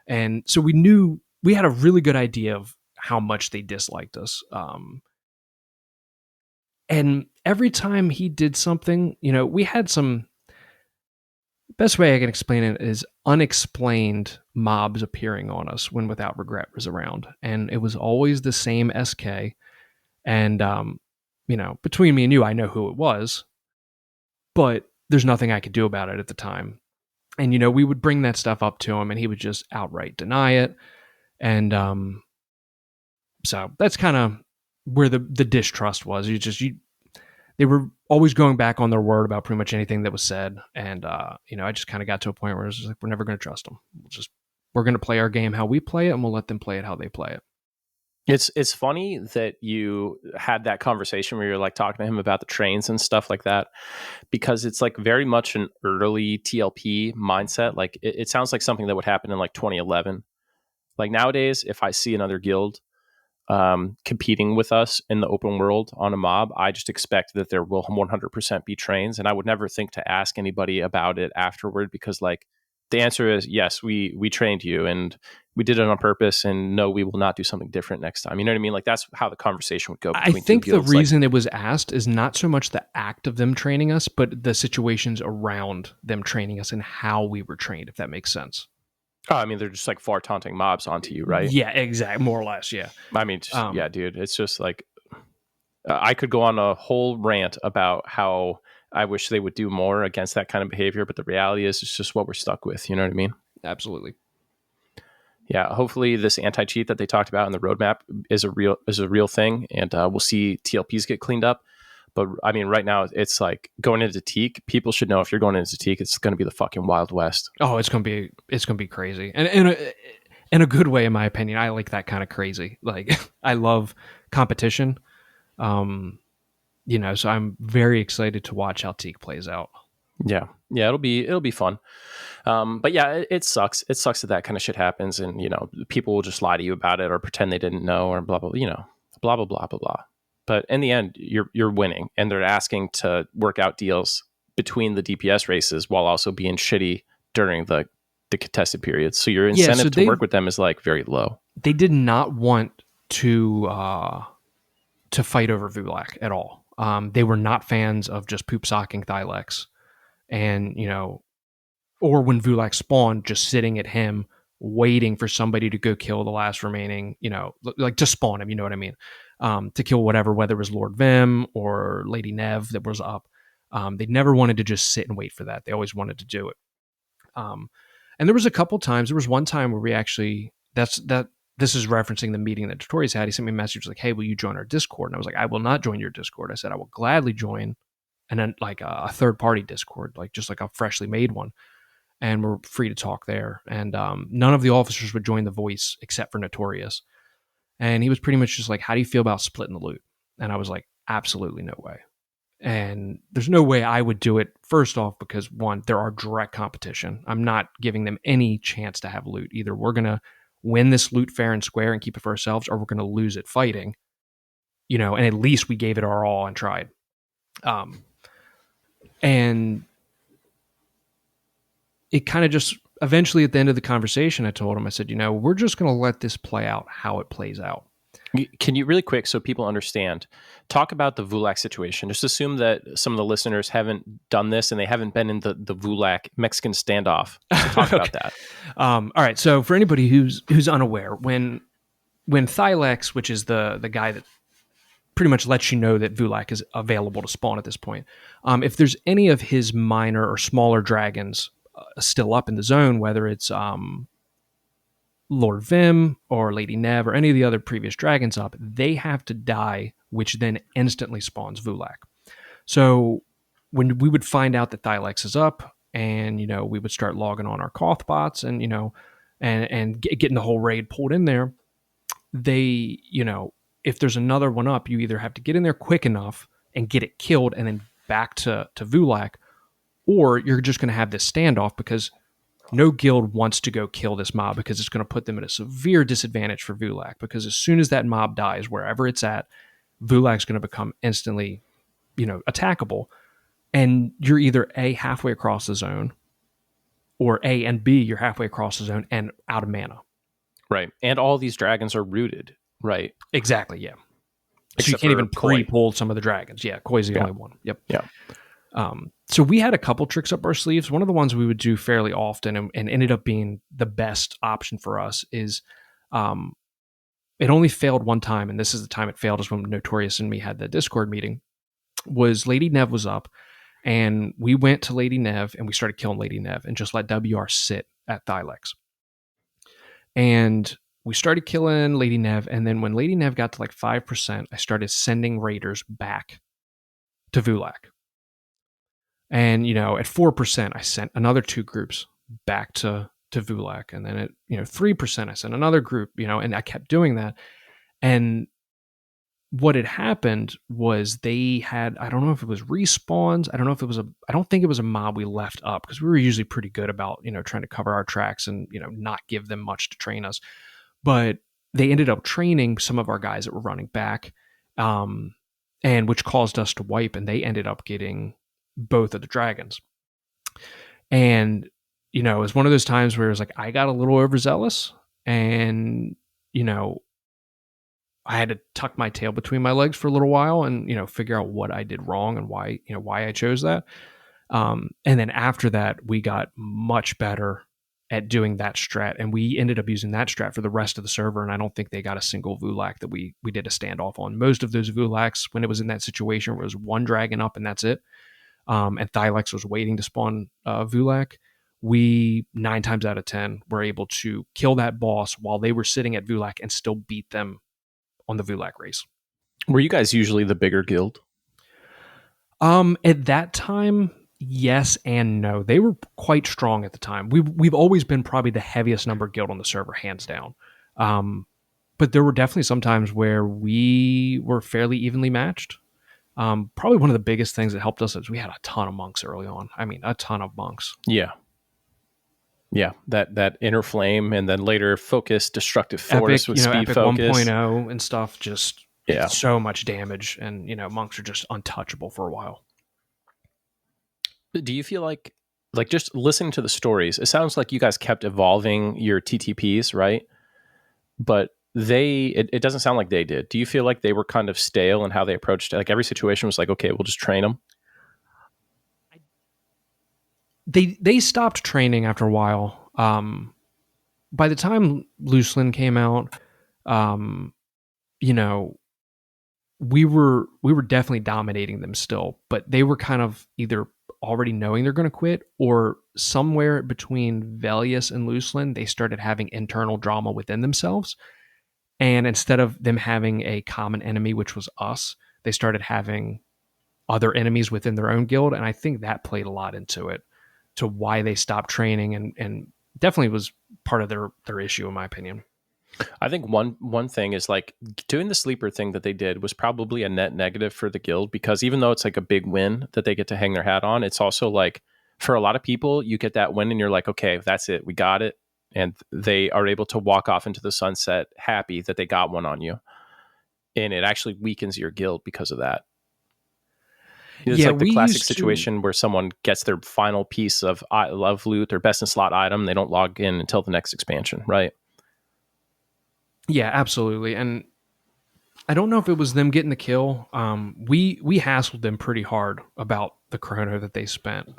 And so we had a really good idea of how much they disliked us. And every time he did something, we had some. Best way I can explain it is unexplained mobs appearing on us when Without Regret was around, and it was always the same SK. And between me and you, I know who it was, but there's nothing I could do about it at the time. And we would bring that stuff up to him, and he would just outright deny it. And so that's kind of where the distrust was. They were always going back on their word about pretty much anything that was said. And I just kind of got to a point where it was just like, we're never going to trust them. We're going to play our game how we play it, and we'll let them play it how they play it. It's funny that you had that conversation where you're like talking to him about the trains and stuff like that, because it's like very much an early TLP mindset. Like it sounds like something that would happen in like 2011. Like nowadays, if I see another guild competing with us in the open world on a mob, I just expect that there will 100% be trains, and I would never think to ask anybody about it afterward, because like the answer is yes, we trained you and we did it on purpose, and no, we will not do something different next time. You know what I mean? Like that's how the conversation would go between I think two guilds. the reason it was asked is not so much the act of them training us, but the situations around them training us and how we were trained, if that makes sense. Oh, I mean, they're just like far taunting mobs onto you, right? Yeah, exactly. More or less, yeah. I mean, yeah, dude. It's just like I could go on a whole rant about how I wish they would do more against that kind of behavior, but the reality is it's just what we're stuck with. You know what I mean? Absolutely. Yeah. Hopefully, this anti-cheat that they talked about in the roadmap is a real thing, and we'll see TLPs get cleaned up. But I mean, right now it's like going into Teak. People should know if you're going into Teak, it's going to be the fucking Wild West. Oh, it's gonna be crazy, and in a good way, in my opinion. I like that kind of crazy. Like I love competition. So I'm very excited to watch how Teak plays out. Yeah, it'll be fun. But yeah, it sucks. It sucks that kind of shit happens, and people will just lie to you about it or pretend they didn't know or blah blah. Blah blah blah blah blah. But in the end, you're winning, and they're asking to work out deals between the DPS races while also being shitty during the contested periods. So your incentive to work with them is like very low. They did not want to fight over Vulak at all. They were not fans of just poop socking Thylex, and or when Vulak spawned, just sitting at him waiting for somebody to go kill the last remaining, like to spawn him. You know what I mean? To kill whatever, whether it was Lord Vim or Lady Nev that was up. They never wanted to just sit and wait for that. They always wanted to do it. And there was a couple times. There was one time where we actually that this is referencing the meeting that Notorious had. He sent me a message like, "Hey, will you join our Discord?" And I was like, "I will not join your Discord." I said, "I will gladly join," and then like a third party Discord, like just like a freshly made one, and we're free to talk there. And none of the officers would join the voice except for Notorious. And he was pretty much just like, "How do you feel about splitting the loot?" And I was like, "Absolutely no way." And there's no way I would do it. First off, because one, there are direct competition. I'm not giving them any chance to have loot. Either we're going to win this loot fair and square and keep it for ourselves, or we're going to lose it fighting, and at least we gave it our all and tried. And it kind of just eventually at the end of the conversation, I told him, I said, we're just going to let this play out how it plays out. Can you really quick, so people understand, talk about the Vulak situation? Just assume that some of the listeners haven't done this and they haven't been in the Vulak Mexican standoff. So talk about that. All right. So for anybody who's unaware, when Thylex, which is the guy that pretty much lets you know that Vulak is available to spawn at this point, if there's any of his minor or smaller dragons still up in the zone, whether it's Lord Vim or Lady Nev or any of the other previous dragons up, they have to die, which then instantly spawns Vulak. So when we would find out that Thylex is up, and we would start logging on our Koth bots, and and getting the whole raid pulled in there, they if there's another one up, you either have to get in there quick enough and get it killed and then back to Vulak, or you're just going to have this standoff because no guild wants to go kill this mob because it's going to put them at a severe disadvantage for Vulak, because as soon as that mob dies, wherever it's at, Vulak's going to become instantly, attackable. And you're either A, halfway across the zone, or A and B, you're halfway across the zone and out of mana. Right. And all these dragons are rooted, right? Exactly, yeah. Except so you can't even Koi. pre-pull some of the dragons. Yeah, Koi's the only one. Yep. Yeah. So we had a couple tricks up our sleeves. One of the ones we would do fairly often and ended up being the best option for us is it only failed one time, and this is the time it failed, is when Notorious and me had the Discord meeting, was Lady Nev was up, and we went to Lady Nev and we started killing Lady Nev and just let WR sit at Thylex. And we started killing Lady Nev, and then when Lady Nev got to like 5%, I started sending raiders back to Vulak. And, at 4%, I sent another 2 groups back to Vulak. And then at, 3%, I sent another group, and I kept doing that. And what had happened was they had, I don't know if it was respawns. I don't think it was a mob we left up, because we were usually pretty good about, trying to cover our tracks and, not give them much to train us. But they ended up training some of our guys that were running back, and which caused us to wipe, and they ended up getting both of the dragons. And, it was one of those times where it was like, I got a little overzealous, and, I had to tuck my tail between my legs for a little while and, figure out what I did wrong and why I chose that. And then after that, we got much better at doing that strat, and we ended up using that strat for the rest of the server. And I don't think they got a single Vulak that we did a standoff on. Most of those Vulaks, when it was in that situation, was one dragon up and that's it. And Thylex was waiting to spawn Vulak. We 9 times out of 10 were able to kill that boss while they were sitting at Vulak and still beat them on the Vulak race. Were you guys usually the bigger guild? At that time, yes and no. They were quite strong at the time. We've always been probably the heaviest number guild on the server, hands down. But there were definitely some times where we were fairly evenly matched. Probably one of the biggest things that helped us is we had a ton of monks early on. I mean, a ton of monks. Yeah. Yeah, that inner flame, and then later focus, destructive force Epic, with speed Epic focus 1.0 and stuff just Yeah. so much damage, and monks are just untouchable for a while. Do you feel like just listening to the stories, it sounds like you guys kept evolving your TTPs, right? But it doesn't sound like they did. Do you feel like they were kind of stale in how they approached it? Like every situation was like, okay, we'll just train them? They stopped training after a while. By the time Loosland came out, we were definitely dominating them still, but they were kind of either already knowing they're going to quit, or somewhere between Velius and Loosland, they started having internal drama within themselves. And instead of them having a common enemy, which was us, they started having other enemies within their own guild. And I think that played a lot into it, to why they stopped training, and definitely was part of their issue, in my opinion. I think one thing is like doing the sleeper thing that they did was probably a net negative for the guild, because even though it's like a big win that they get to hang their hat on, it's also like for a lot of people, you get that win and you're like, okay, that's it, we got it. And they are able to walk off into the sunset happy that they got one on you. And it actually weakens your guild because of that. It's Yeah, like the we classic used to. situation where someone gets their final piece of love loot, their best in slot item. They don't log in until the next expansion, right? Yeah, absolutely. And I don't know if it was them getting the kill. We hassled them pretty hard about the chrono that they spent.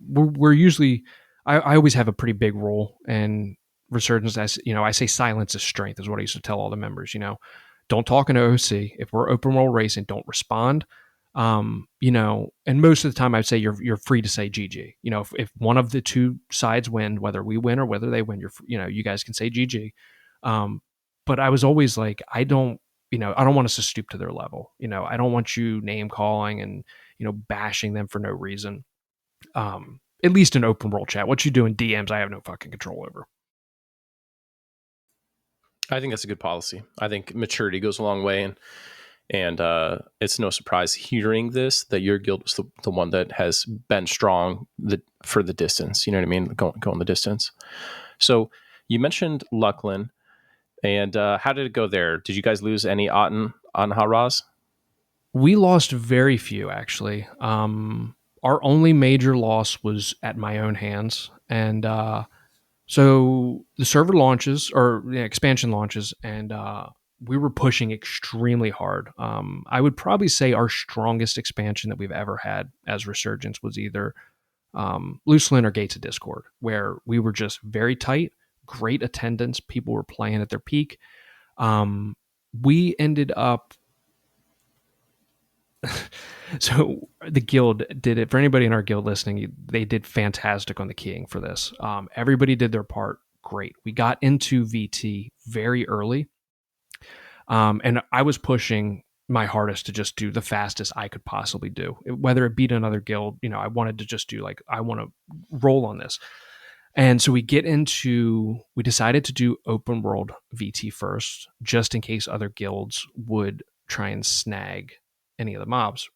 We're usually, I always have a pretty big role in Resurgence. As you know, I say silence is strength is what I used to tell all the members. Don't talk in OC. If we're open world racing, don't respond. And most of the time I'd say you're free to say GG. If one of the two sides win, whether we win or whether they win, you guys can say GG. But I was always like, I don't want us to stoop to their level. I don't want you name calling and, bashing them for no reason. At least in open world chat. What you do in DMs, I have no fucking control over. I think that's a good policy. I think maturity goes a long way, and it's no surprise hearing this that your guild was the one that has been strong for the distance. You know what I mean? Going the distance. So you mentioned Lucklin, and how did it go there? Did you guys lose any Aten on Haraz? We lost very few, actually. Our only major loss was at my own hands. And so the server launches, or expansion launches, and we were pushing extremely hard. I would probably say our strongest expansion that we've ever had as Resurgence was either Lucelyn or Gates of Discord, where we were just very tight, great attendance. People were playing at their peak. We ended up so the guild did it. For anybody in our guild listening, they did fantastic on the keying for this. Everybody did their part great. We got into VT very early, and I was pushing my hardest to just do the fastest I could possibly do. Whether it beat another guild, I wanted to just do, like, I want to roll on this. And so we decided to do open world VT first, just in case other guilds would try and snag any of the mobs.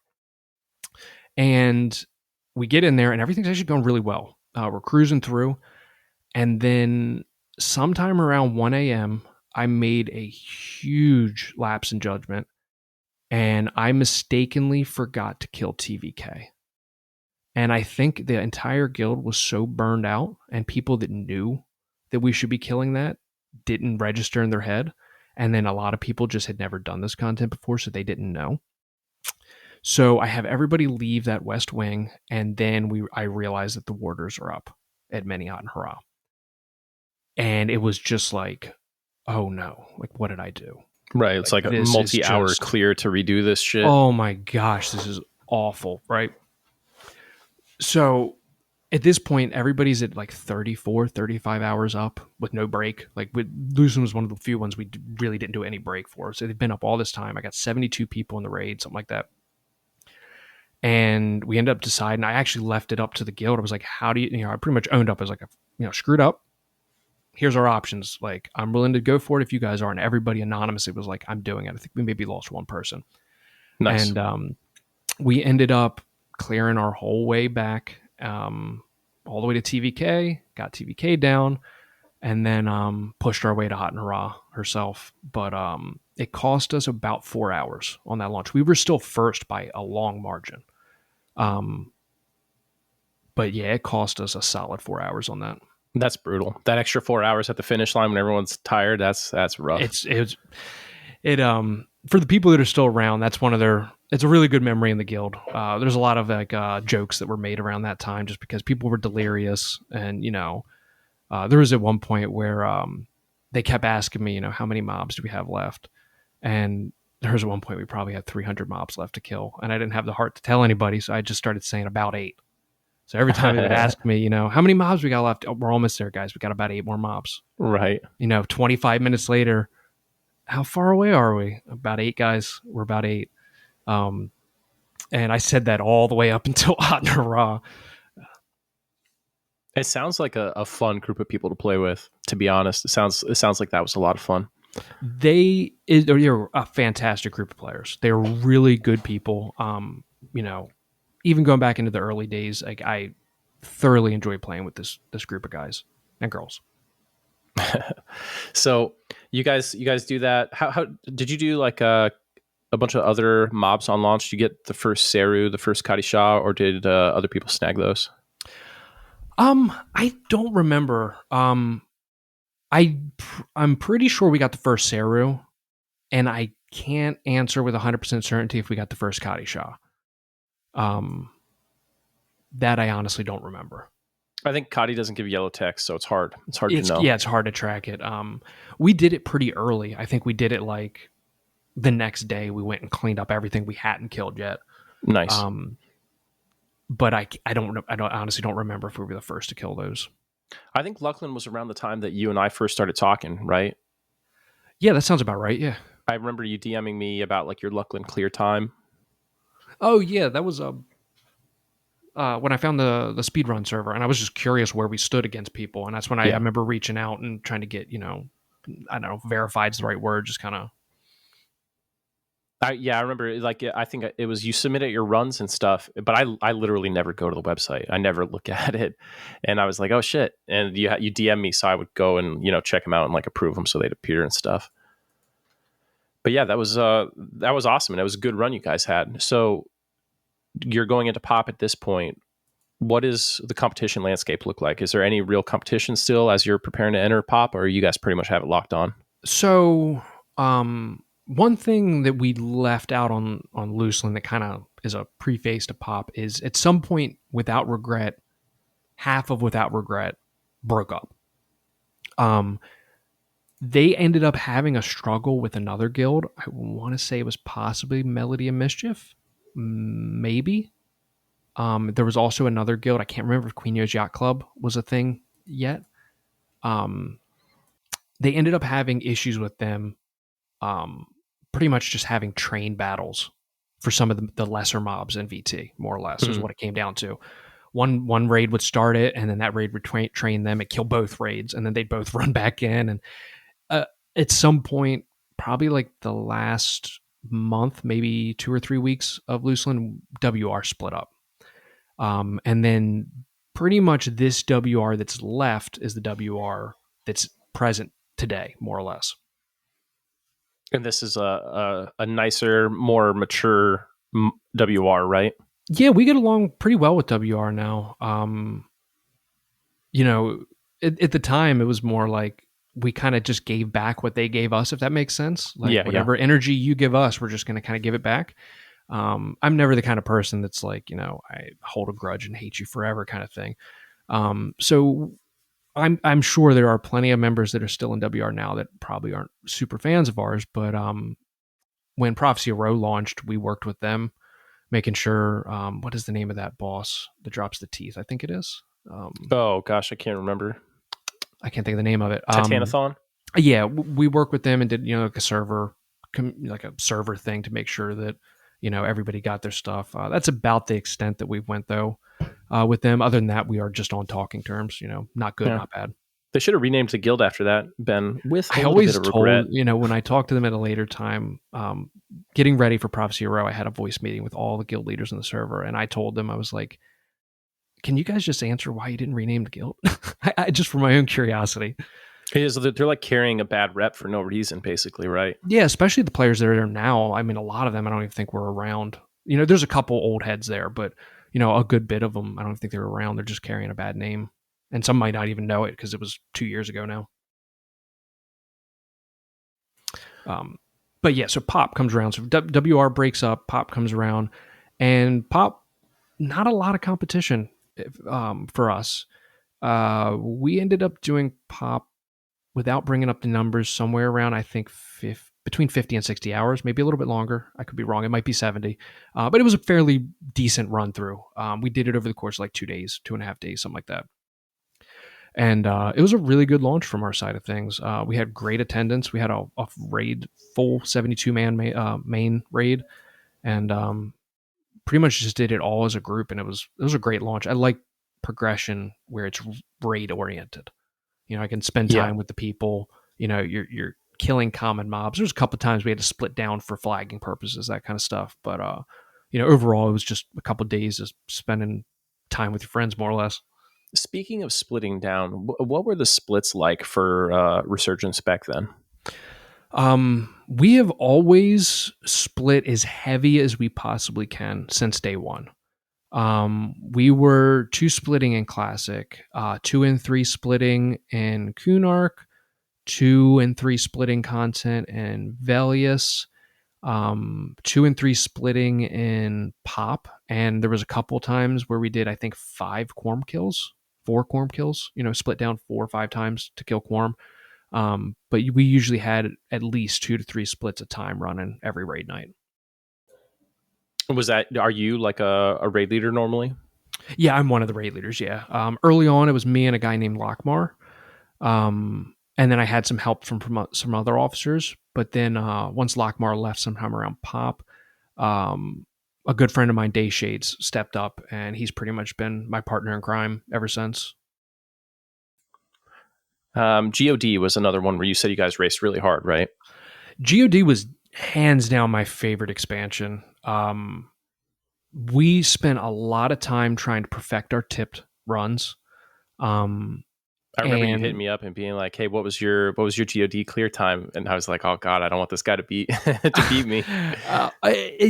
And we get in there and everything's actually going really well. We're cruising through. And then sometime around 1 a.m., I made a huge lapse in judgment. And I mistakenly forgot to kill TVK. And I think the entire guild was so burned out, and people that knew that we should be killing that didn't register in their head. And then a lot of people just had never done this content before, so they didn't know. So I have everybody leave that west wing, and then I realized that the warders are up at Meniot and Hurrah. And it was just like, oh no, like, what did I do? Right, it's like a multi-hour clear to redo this shit. Oh my gosh, this is awful, right? So at this point, everybody's at like 34, 35 hours up with no break. Like, Lucian was one of the few ones we really didn't do any break for. So they've been up all this time. I got 72 people in the raid, something like that. And we ended up deciding, I actually left it up to the guild. I was like, how do you, I pretty much owned up as like, screwed up. Here's our options. Like, I'm willing to go for it if you guys are. And everybody anonymously was like, I'm doing it. I think we maybe lost one person. Nice. And we ended up clearing our whole way back all the way to TVK, got TVK down, and then pushed our way to Hot and Ra herself. But it cost us about 4 hours on that launch. We were still first by a long margin. But yeah, it cost us a solid 4 hours on that. That's brutal. That extra 4 hours at the finish line when everyone's tired, that's rough. It for the people that are still around, that's it's a really good memory in the guild. There's a lot of like jokes that were made around that time just because people were delirious. And, there was at one point where they kept asking me, how many mobs do we have left? And there was at one point we probably had 300 mobs left to kill. And I didn't have the heart to tell anybody. So I just started saying about 8. So every time they would ask me, how many mobs we got left? Oh, we're almost there, guys. We got about 8 more mobs. Right. 25 minutes later, how far away are we? About 8 guys. We're about 8. Um, and I said that all the way up until Hot and Raw. It sounds like a fun group of people to play with. To be honest, it sounds like that was a lot of fun. They're a fantastic group of players. They're really good people. You know, even going back into the early days, like I thoroughly enjoy playing with this group of guys and girls. So you guys do that. How did you do like a bunch of other mobs on launch? Did you get the first Seru, the first Kadisha, or did other people snag those? I don't remember. I'm pretty sure we got the first Seru, and I can't answer with 100% certainty if we got the first Kadisha. Um, that I honestly don't remember. I think Kadi doesn't give yellow text, so it's hard. It's hard to know. Yeah, it's hard to track it. We did it pretty early. I think we did it like the next day. We went and cleaned up everything we hadn't killed yet. Nice. But I honestly don't remember if we were the first to kill those. I think Luckland was around the time that you and I first started talking, right? Yeah, that sounds about right. Yeah. I remember you DMing me about like your Luckland clear time. Oh yeah, that was when I found the speedrun server, and I was just curious where we stood against people, and that's when I remember reaching out and trying to get, I don't know, verified's the right word, just kind of. I remember. Like, I think it was you submitted your runs and stuff, but I literally never go to the website. I never look at it, and I was like, oh shit! And you DM me, so I would go and check them out and like approve them so they'd appear and stuff. But yeah, that was awesome, and it was a good run you guys had. So you're going into pop at this point. What does the competition landscape look like? Is there any real competition still as you're preparing to enter pop, or you guys pretty much have it locked on? So, one thing that we left out on Looseland that kind of is a preface to pop is at some point, Without Regret, half of Without Regret broke up. They ended up having a struggle with another guild. I want to say it was possibly Melody of Mischief, maybe. There was also another guild. I can't remember if Queen Yo's Yacht Club was a thing yet. They ended up having issues with them, pretty much just having train battles for some of the lesser mobs in VT, more or less, is what it came down to. One raid would start it, and then that raid would train them. It killed both raids, and then they'd both run back in. And at some point, probably like the last month, maybe 2 or 3 weeks of Looseland, WR split up. And then pretty much this WR that's left is the WR that's present today, more or less. And this is a nicer, more mature WR, right? Yeah, we get along pretty well with WR now. At the time, it was more like we kind of just gave back what they gave us, if that makes sense. Like whatever energy you give us, we're just going to kind of give it back. I'm never the kind of person that's like, I hold a grudge and hate you forever kind of thing. So I'm sure there are plenty of members that are still in WR now that probably aren't super fans of ours. But when Prophecy Row launched, we worked with them, making sure, what is the name of that boss that drops the teeth? I think it is. Oh gosh, I can't remember. I can't think of the name of it. Titanathon? Yeah, we worked with them and did, like a server thing to make sure that, everybody got their stuff. That's about the extent that we went though with them. Other than that, we are just on talking terms, not good, not bad. They should have renamed the guild after that, Ben, with a I little always bit of regret. told, when I talked to them at a later time, getting ready for Prophecy Row, I had a voice meeting with all the guild leaders in the server, and I told them, I was like, can you guys just answer why you didn't rename the guild? I just for my own curiosity. They're like carrying a bad rep for no reason, basically, right? Yeah, especially the players that are there now. I mean, a lot of them I don't even think were around. There's a couple old heads there, but a good bit of them I don't think they're around. They're just carrying a bad name, and some might not even know it because it was 2 years ago now. But yeah, so Pop comes around. So WR breaks up, Pop comes around, and Pop, not a lot of competition for us. We ended up doing Pop without bringing up the numbers somewhere around, I think, between 50 and 60 hours, maybe a little bit longer. I could be wrong. It might be 70. But it was a fairly decent run through. We did it over the course of like 2 days, 2.5 days, something like that. And it was a really good launch from our side of things. We had great attendance. We had a raid, full 72 man main raid, and pretty much just did it all as a group. And it was a great launch. I like progression where it's raid oriented. I can spend Yeah. time with the people. You're killing common mobs. There's a couple of times we had to split down for flagging purposes, that kind of stuff. But overall, it was just a couple of days of spending time with your friends, more or less. Speaking of splitting down, what were the splits like for Resurgence back then? We have always split as heavy as we possibly can since day one. We were 2 splitting in Classic, 2 and 3 splitting in Kunark, 2 and 3 splitting content in Velius, 2 and 3 splitting in Pop, and there was a couple times where we did, I think, 5 Quorum kills, 4 Quorum kills. Split down 4 or 5 times to kill Quorum. But we usually had at least 2 to 3 splits a time running every raid night. Are you like a raid leader normally? Yeah, I'm one of the raid leaders. Yeah. Early on, it was me and a guy named Lockmar. And then I had some help from some other officers. But then once Lockmar left sometime around Pop, a good friend of mine, Day Shades, stepped up, and he's pretty much been my partner in crime ever since. God was another one where you said you guys raced really hard, right? God was hands down my favorite expansion. We spent a lot of time trying to perfect our tipped runs. I remember you hitting me up and being like, "Hey, what was your God clear time?" And I was like, "Oh God, I don't want this guy to beat to beat me."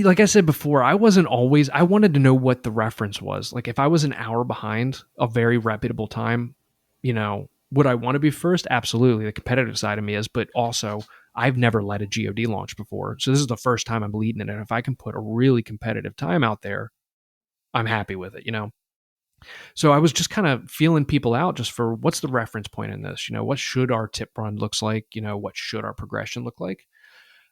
Like I said before, I wanted to know what the reference was. Like if I was an hour behind a very reputable time, would I want to be first? Absolutely. The competitive side of me is, but also I've never led a God launch before. So this is the first time I'm leading it. And if I can put a really competitive time out there, I'm happy with it, So I was just kind of feeling people out just for what's the reference point in this? What should our tip run looks like? What should our progression look like?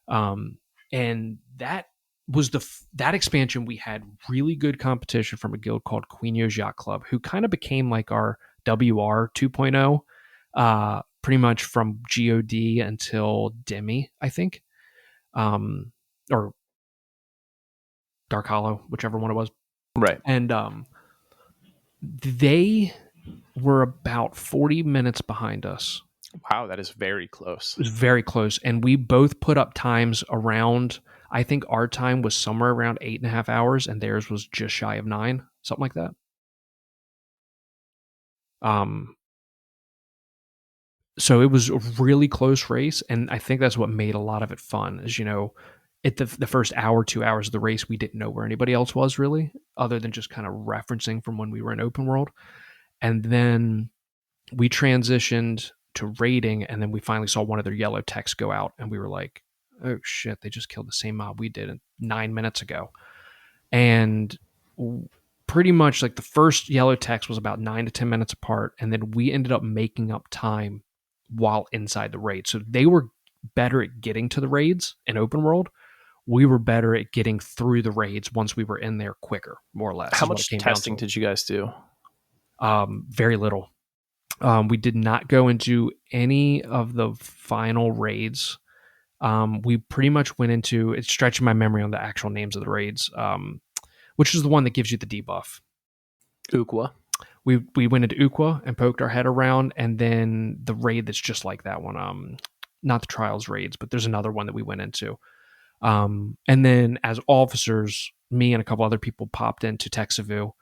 And that was that expansion. We had really good competition from a guild called Quino's Yacht Club, who kind of became like our WR 2.0, pretty much from God until Demi, I think, or Dark Hollow, whichever one it was. Right. And they were about 40 minutes behind us. Wow, that is very close. It was very close. And we both put up times around, I think our time was somewhere around 8.5 hours and theirs was just shy of 9, something like that. So it was a really close race. And I think that's what made a lot of it fun is, at the first hour, 2 hours of the race, we didn't know where anybody else was really, other than just kind of referencing from when we were in open world. And then we transitioned to raiding, and then we finally saw one of their yellow techs go out, and we were like, oh shit, they just killed the same mob we did 9 minutes ago. And pretty much like the first yellow text was about 9 to 10 minutes apart, and then we ended up making up time while inside the raid. So they were better at getting to the raids in open world. We were better at getting through the raids once we were in there quicker, more or less. How much testing did you guys do? Very little. We did not go into any of the final raids. We pretty much went into, it's stretching my memory on the actual names of the raids, which is the one that gives you the debuff. Ukwa. We went into Ukwa and poked our head around, and then the raid that's just like that one, not the Trials raids, but there's another one that we went into. And then as officers, me and a couple other people popped into Texavu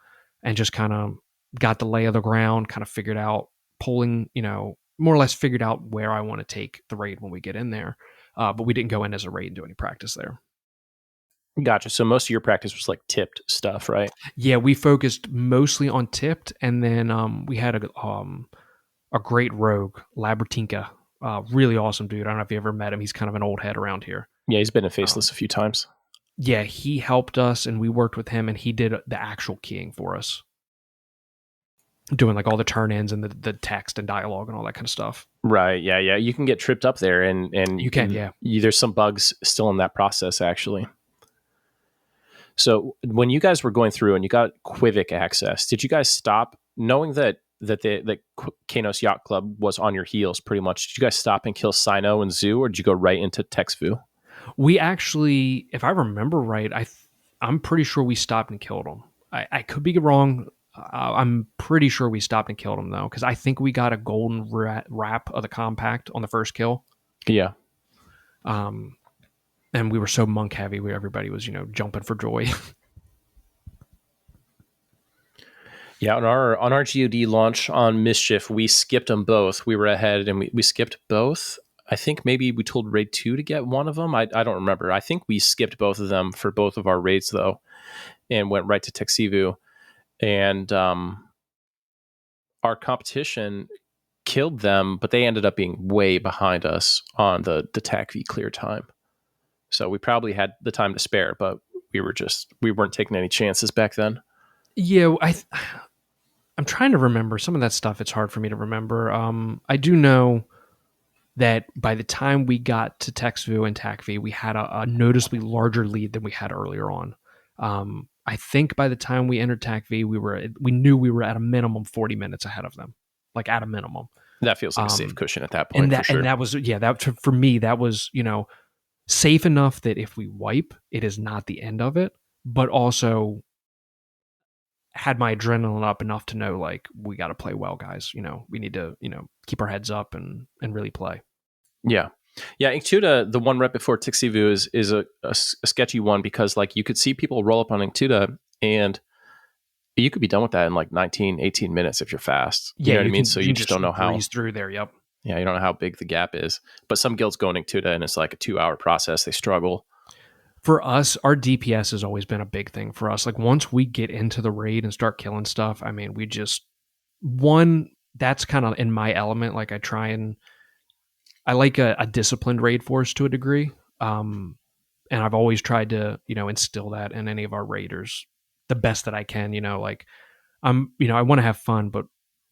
and just kind of got the lay of the ground, kind of figured out polling, more or less figured out where I want to take the raid when we get in there. But we didn't go in as a raid and do any practice there. Gotcha. So most of your practice was like tipped stuff, right? Yeah, we focused mostly on tipped, and then we had a great rogue, Labertinka, really awesome dude. I don't know if you ever met him. He's kind of an old head around here. Yeah, he's been in Faceless a few times. Yeah, he helped us, and we worked with him, and he did the actual keying for us, doing like all the turn-ins and the text and dialogue and all that kind of stuff. Right. Yeah. You can get tripped up there, and you can. Yeah. There's some bugs still in that process, actually. So when you guys were going through and you got Quivik access, did you guys stop knowing that that Kanos Yacht Club was on your heels pretty much. Did you guys stop and kill Sino and Zoo, or did you go right into Texvu? We actually, if I remember right, I'm pretty sure we stopped and killed him. I could be wrong. I'm pretty sure we stopped and killed him though, because I think we got a golden wrap of the compact on the first kill. Yeah. And we were so monk heavy, everybody was jumping for joy. Yeah, on our GOD launch on Mischief, we skipped them both. We were ahead, and we skipped both. I think maybe we told Raid 2 to get one of them. I don't remember. I think we skipped both of them for both of our raids, though, and went right to Texivu. And our competition killed them, but they ended up being way behind us on the TAC V clear time. So we probably had the time to spare, but we weren't taking any chances back then. Yeah, I'm trying to remember some of that stuff. It's hard for me to remember. I do know that by the time we got to TextView and TACV, we had a noticeably larger lead than we had earlier on. I think by the time we entered TACV, we knew we were at a minimum 40 minutes ahead of them, like at a minimum. That feels like a safe cushion at that point, for sure. And that was, for me, that was, safe enough that if we wipe, it is not the end of it, but also had my adrenaline up enough to know, like, we got to play well, guys. We need to, keep our heads up and really play. Yeah. Yeah, Inctuda, the one right before Tixivu is a sketchy one because, like, you could see people roll up on Inctuda and you could be done with that in like 19, 18 minutes if you're fast. You know what I mean? So you just don't know how. Breeze through there, yep. Yeah, you don't know how big the gap is. But some guilds go in Inctuda and it's like a 2-hour process. They struggle. For us, our DPS has always been a big thing for us. Like, once we get into the raid and start killing stuff, I mean, that's kind of in my element. Like, I like a disciplined raid force to a degree. And I've always tried to, instill that in any of our raiders the best that I can, like I want to have fun, but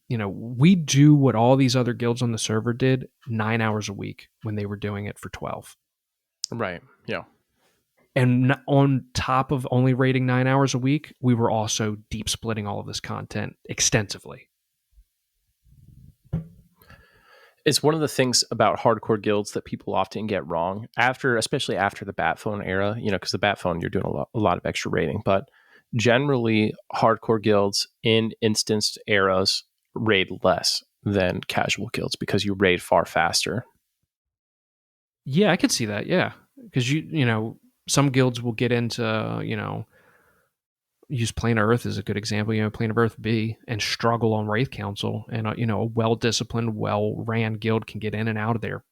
we do what all these other guilds on the server did 9 hours a week when they were doing it for 12. Right. Yeah. And on top of only raiding 9 hours a week, we were also deep splitting all of this content extensively. It's one of the things about hardcore guilds that people often get wrong especially after the bat phone era, because the bat phone, you're doing a lot of extra raiding, but generally hardcore guilds in instanced eras raid less than casual guilds because you raid far faster. Yeah, I could see that. Yeah. Because some guilds will get into, use Plane of Earth as a good example, Plane of Earth B, and struggle on Wraith Council. And, a well-disciplined, well-ran guild can get in and out of there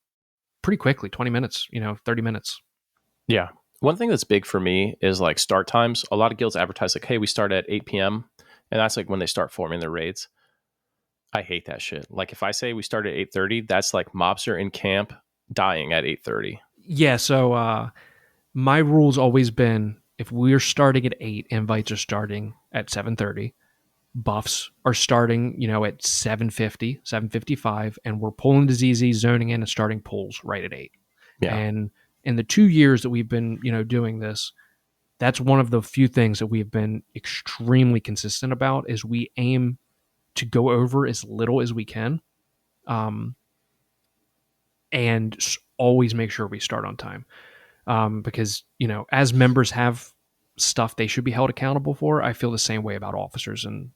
pretty quickly, 20 minutes, 30 minutes. Yeah. One thing that's big for me is like start times. A lot of guilds advertise like, hey, we start at 8 p.m. And that's like when they start forming their raids. I hate that shit. Like if I say we start at 8:30, that's like mobs are in camp dying at 8:30. Yeah, so my rule's always been if we're starting at 8, invites are starting at 7:30. Buffs are starting, at 7:50, 7:55, and we're pulling to ZZ, zoning in, and starting pulls right at 8. Yeah. And in the 2 years that we've been, doing this, that's one of the few things that we've been extremely consistent about is we aim to go over as little as we can, and always make sure we start on time. Because, as members have stuff they should be held accountable for, I feel the same way about officers and,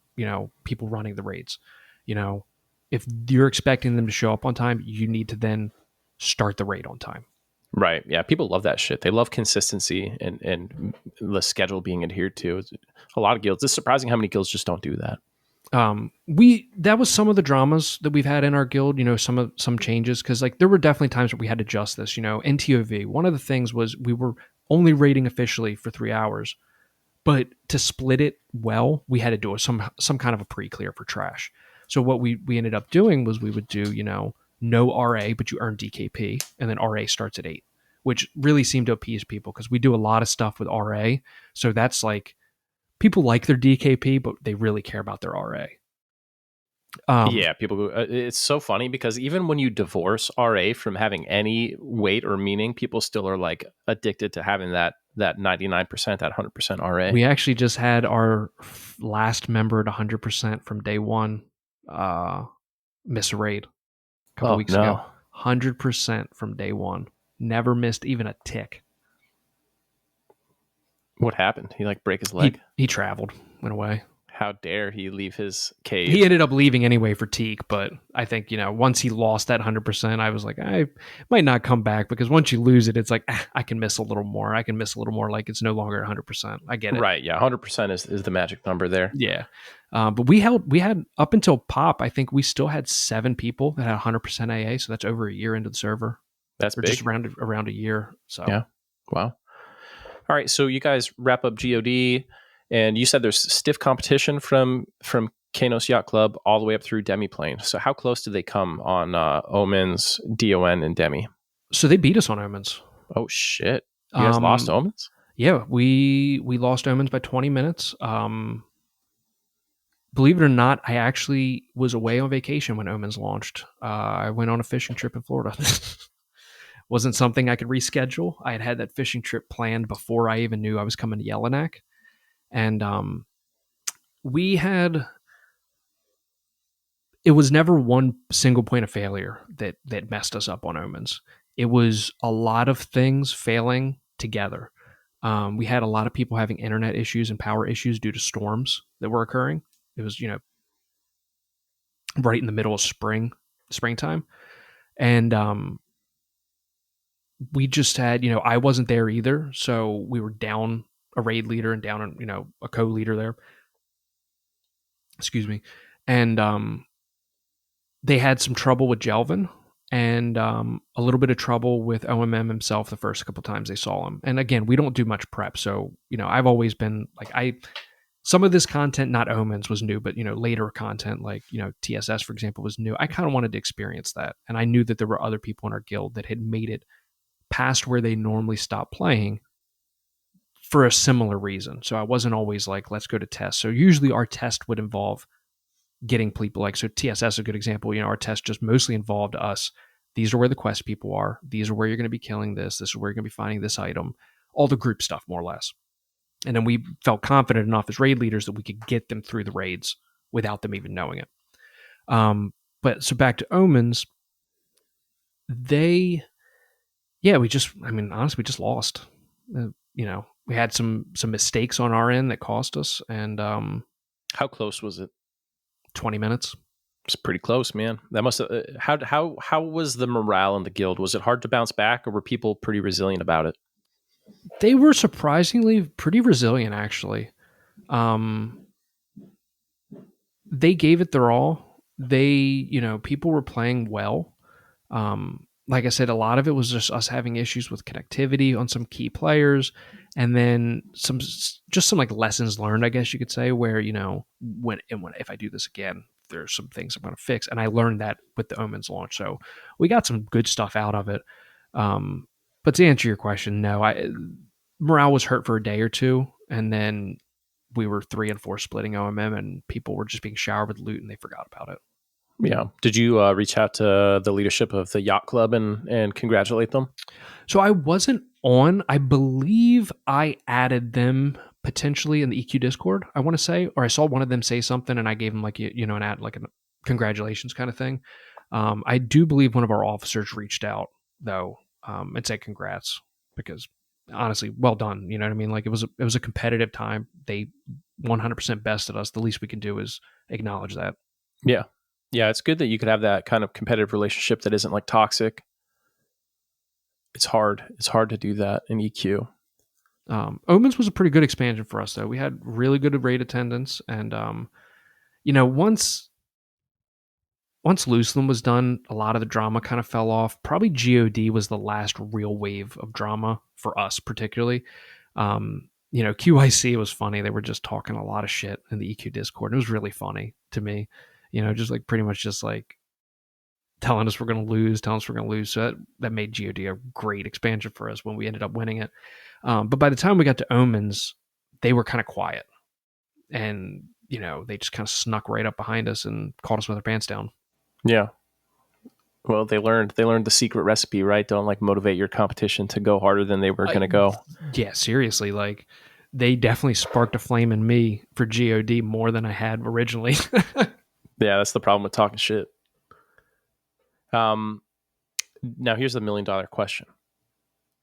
people running the raids. If you're expecting them to show up on time, you need to then start the raid on time. Right. Yeah. People love that shit. They love consistency and the schedule being adhered to. A lot of guilds. It's surprising how many guilds just don't do that. That was some of the dramas that we've had in our guild, some changes. Cause like there were definitely times where we had to adjust this, NTOV. One of the things was we were only raiding officially for 3 hours, but to split it well, we had to do some kind of a pre-clear for trash. So what we ended up doing was we would do, no RA, but you earn DKP, and then RA starts at 8, which really seemed to appease people because we do a lot of stuff with RA. So that's like, people like their DKP, but they really care about their RA. Yeah, people. It's so funny because even when you divorce RA from having any weight or meaning, people still are like addicted to having that 99%, that 100% RA. We actually just had our last member at 100% from day one. miss a raid a couple Oh weeks ago. no. 100% from day one. Never missed even a tick. What happened? He like break his leg? He traveled, went away. How dare he leave his He cave? ended up leaving anyway for Teak, but I think, once he lost that 100%, I was like, I might not come back, because once you lose it, it's like, I can miss a little more. I can miss a little more. Like, it's no longer 100%. I get it. Right. Yeah. 100% is the magic number there. Yeah. But we had up until Pop, I think we still had 7 people that had 100% AA. So that's over a year into the server. That's Or big. just around a year. So Yeah. Wow. All right. So you guys wrap up GOD, and you said there's stiff competition from Kanos Yacht Club all the way up through Demiplane. So how close did they come on Omens, DON, and Demi? So they beat us on Omens. Oh shit! You guys lost Omens? Yeah, we lost Omens by 20 minutes. Believe it or not, I actually was away on vacation when Omens launched. I went on a fishing trip in Florida. Wasn't something I could reschedule. I had that fishing trip planned before I even knew I was coming to Yelinak. And it was never one single point of failure that messed us up on Omens. It was a lot of things failing together. We had a lot of people having internet issues and power issues due to storms that were occurring. It was, right in the middle of springtime. And we just had, I wasn't there either. So we were down a raid leader and down, a co-leader there. Excuse me. And they had some trouble with Jelvin, and a little bit of trouble with OMM himself the first couple times they saw him. And again, we don't do much prep. So, I've always been like, some of this content, not Omens, was new, but, later content like, TSS, for example, was new. I kind of wanted to experience that. And I knew that there were other people in our guild that had made it past where they normally stop playing for a similar reason. So I wasn't always like, let's go to test. So usually our test would involve getting people like, so TSS is a good example. Our test just mostly involved us. These are where the quest people are. These are where you're going to be killing this. This is where you're going to be finding this item. All the group stuff, more or less. And then we felt confident enough as raid leaders that we could get them through the raids without them even knowing it. But so back to Omens, honestly, we just lost. We had some mistakes on our end that cost us. And how close was it? 20 minutes. It's pretty close, man. That must have. How was the morale in the guild? Was it hard to bounce back, or were people pretty resilient about it? They were surprisingly pretty resilient, actually. They gave it their all. People were playing well. Like I said, a lot of it was just us having issues with connectivity on some key players, and then some like lessons learned, I guess you could say, where when if I do this again, there's some things I'm going to fix, and I learned that with the Omens launch. So we got some good stuff out of it. But to answer your question, no, morale was hurt for a day or two, and then we were 3 and 4 splitting OMM, and people were just being showered with loot, and they forgot about it. Yeah. Did you reach out to the leadership of the yacht club and congratulate them? So I wasn't on. I believe I added them potentially in the EQ Discord, I want to say, or I saw one of them say something, and I gave them like an ad, like a congratulations kind of thing. I do believe one of our officers reached out though, and said congrats, because honestly, well done. You know what I mean? Like it was a competitive time. They 100% bested us. The least we can do is acknowledge that. Yeah. Yeah, it's good that you could have that kind of competitive relationship that isn't like toxic. It's hard. It's hard to do that in EQ. Omens was a pretty good expansion for us, though. We had really good raid attendance, and once Lucian was done, a lot of the drama kind of fell off. Probably GOD was the last real wave of drama for us, particularly. QIC was funny. They were just talking a lot of shit in the EQ Discord. It was really funny to me. Just like pretty much just like telling us we're going to lose. So that made GOD a great expansion for us when we ended up winning it. But by the time we got to Omens, they were kind of quiet. And, they just kind of snuck right up behind us and caught us with our pants down. Yeah. Well, they learned the secret recipe, right? Don't like motivate your competition to go harder than they were going to go. Yeah, seriously. Like they definitely sparked a flame in me for GOD more than I had originally. Yeah, that's the problem with talking shit. Now here's the $1,000,000 question: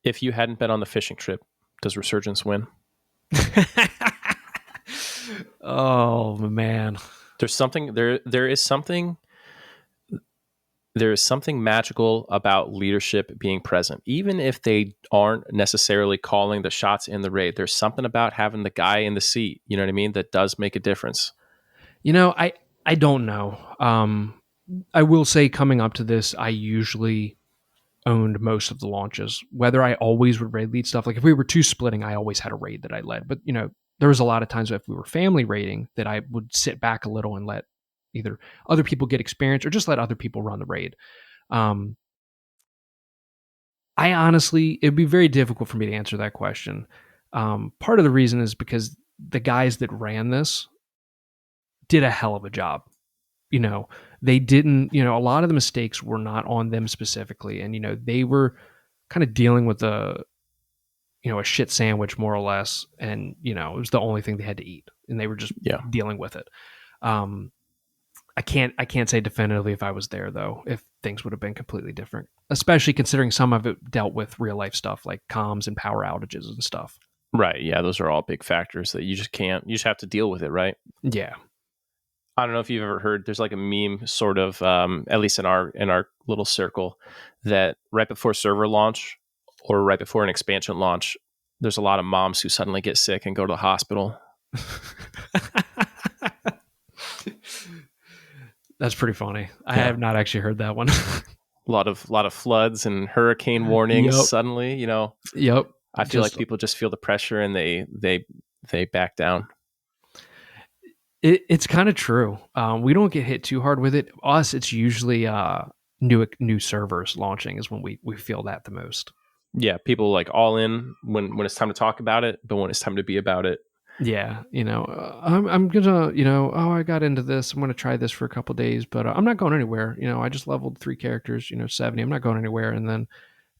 if you hadn't been on the fishing trip, does Resurgence win? Oh man. There's something there is something magical about leadership being present, even if they aren't necessarily calling the shots in the raid. There's something about having the guy in the seat, you know what I mean, that does make a difference. I don't know. I will say, coming up to this, I usually owned most of the launches. Whether I always would raid lead stuff, like if we were two splitting, I always had a raid that I led. But there was a lot of times if we were family raiding that I would sit back a little and let either other people get experience or just let other people run the raid. Um, I honestly, it'd be very difficult for me to answer that question. Part of the reason is because the guys that ran this did a hell of a job. They didn't, a lot of the mistakes were not on them specifically. And, they were kind of dealing with a shit sandwich more or less. And, it was the only thing they had to eat and they were just dealing with it. I can't say definitively if I was there though, if things would have been completely different, especially considering some of it dealt with real life stuff like comms and power outages and stuff. Right. Yeah. Those are all big factors that you just have to deal with it. Right. Yeah. I don't know if you've ever heard, there's like a meme sort of, at least in our little circle, that right before server launch or right before an expansion launch, there's a lot of moms who suddenly get sick and go to the hospital. That's pretty funny. I have not actually heard that one. a lot of floods and hurricane warnings suddenly, Yep. I feel like people just feel the pressure and they back down. It's kind of true. We don't get hit too hard with it. Us, it's usually new servers launching is when we feel that the most. Yeah, people like all in when it's time to talk about it, but when it's time to be about it. Yeah, I'm gonna, I got into this. I'm gonna try this for a couple days, but I'm not going anywhere. I just leveled 3 characters, 70. I'm not going anywhere. And then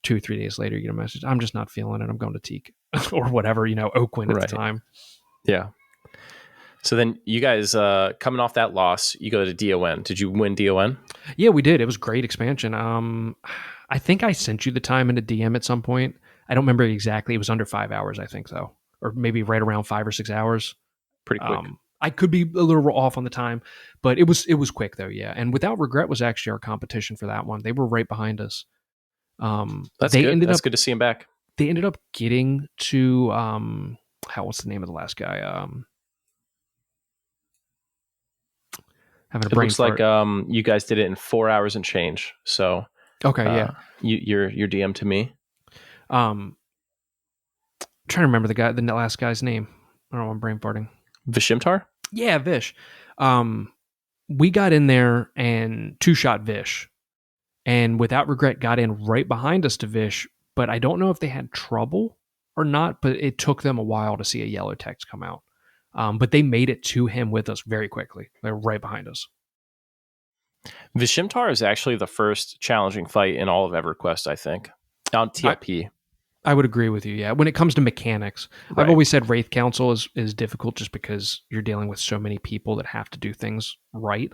2-3 days later, you get a message. I'm just not feeling it. I'm going to Teak or whatever, Oakwind at the time. Yeah. So then you guys, coming off that loss, you go to DON. Did you win DON? Yeah, we did. It was great expansion. I think I sent you the time into DM at some point. I don't remember exactly. It was under 5 hours, I think, though. Or maybe right around 5 or 6 hours. Pretty quick. I could be a little off on the time, but it was quick though, yeah. And Without Regret was actually our competition for that one. They were right behind us. That's good. That's good to see him back. They ended up getting to what's the name of the last guy? Having a brain fart. Like you guys did it in 4 hours and change. So okay, yeah. You're DM to me. I'm trying to remember the last guy's name. I don't know, I'm brain farting. Vishimtar? Yeah, Vish. We got in there and 2-shot Vish. And Without Regret got in right behind us to Vish, but I don't know if they had trouble or not, but it took them a while to see a yellow text come out. But they made it to him with us very quickly. They're right behind us. Vishimtar is actually the first challenging fight in all of EverQuest, I think, on TLP. I would agree with you, yeah. When it comes to mechanics, right. I've always said Wraith Council is difficult just because you're dealing with so many people that have to do things right.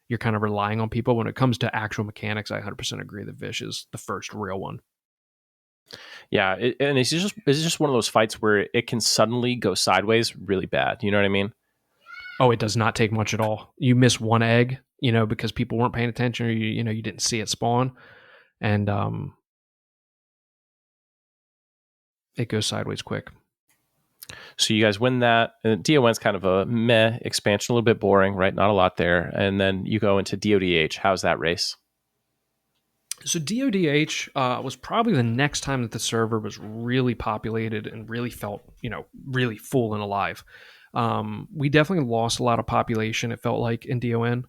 You're kind of relying on people. When it comes to actual mechanics, I 100% agree that Vish is the first real one. Yeah, and it's just one of those fights where it can suddenly go sideways really bad. You know what I mean? Oh, it does not take much at all. You miss one egg, because people weren't paying attention, or you didn't see it spawn, and it goes sideways quick. So you guys win that. DON's kind of a meh expansion, a little bit boring, right? Not a lot there. And then you go into DODH. How's that race? So DODH was probably the next time that the server was really populated and really felt, really full and alive. We definitely lost a lot of population, it felt like, in DON.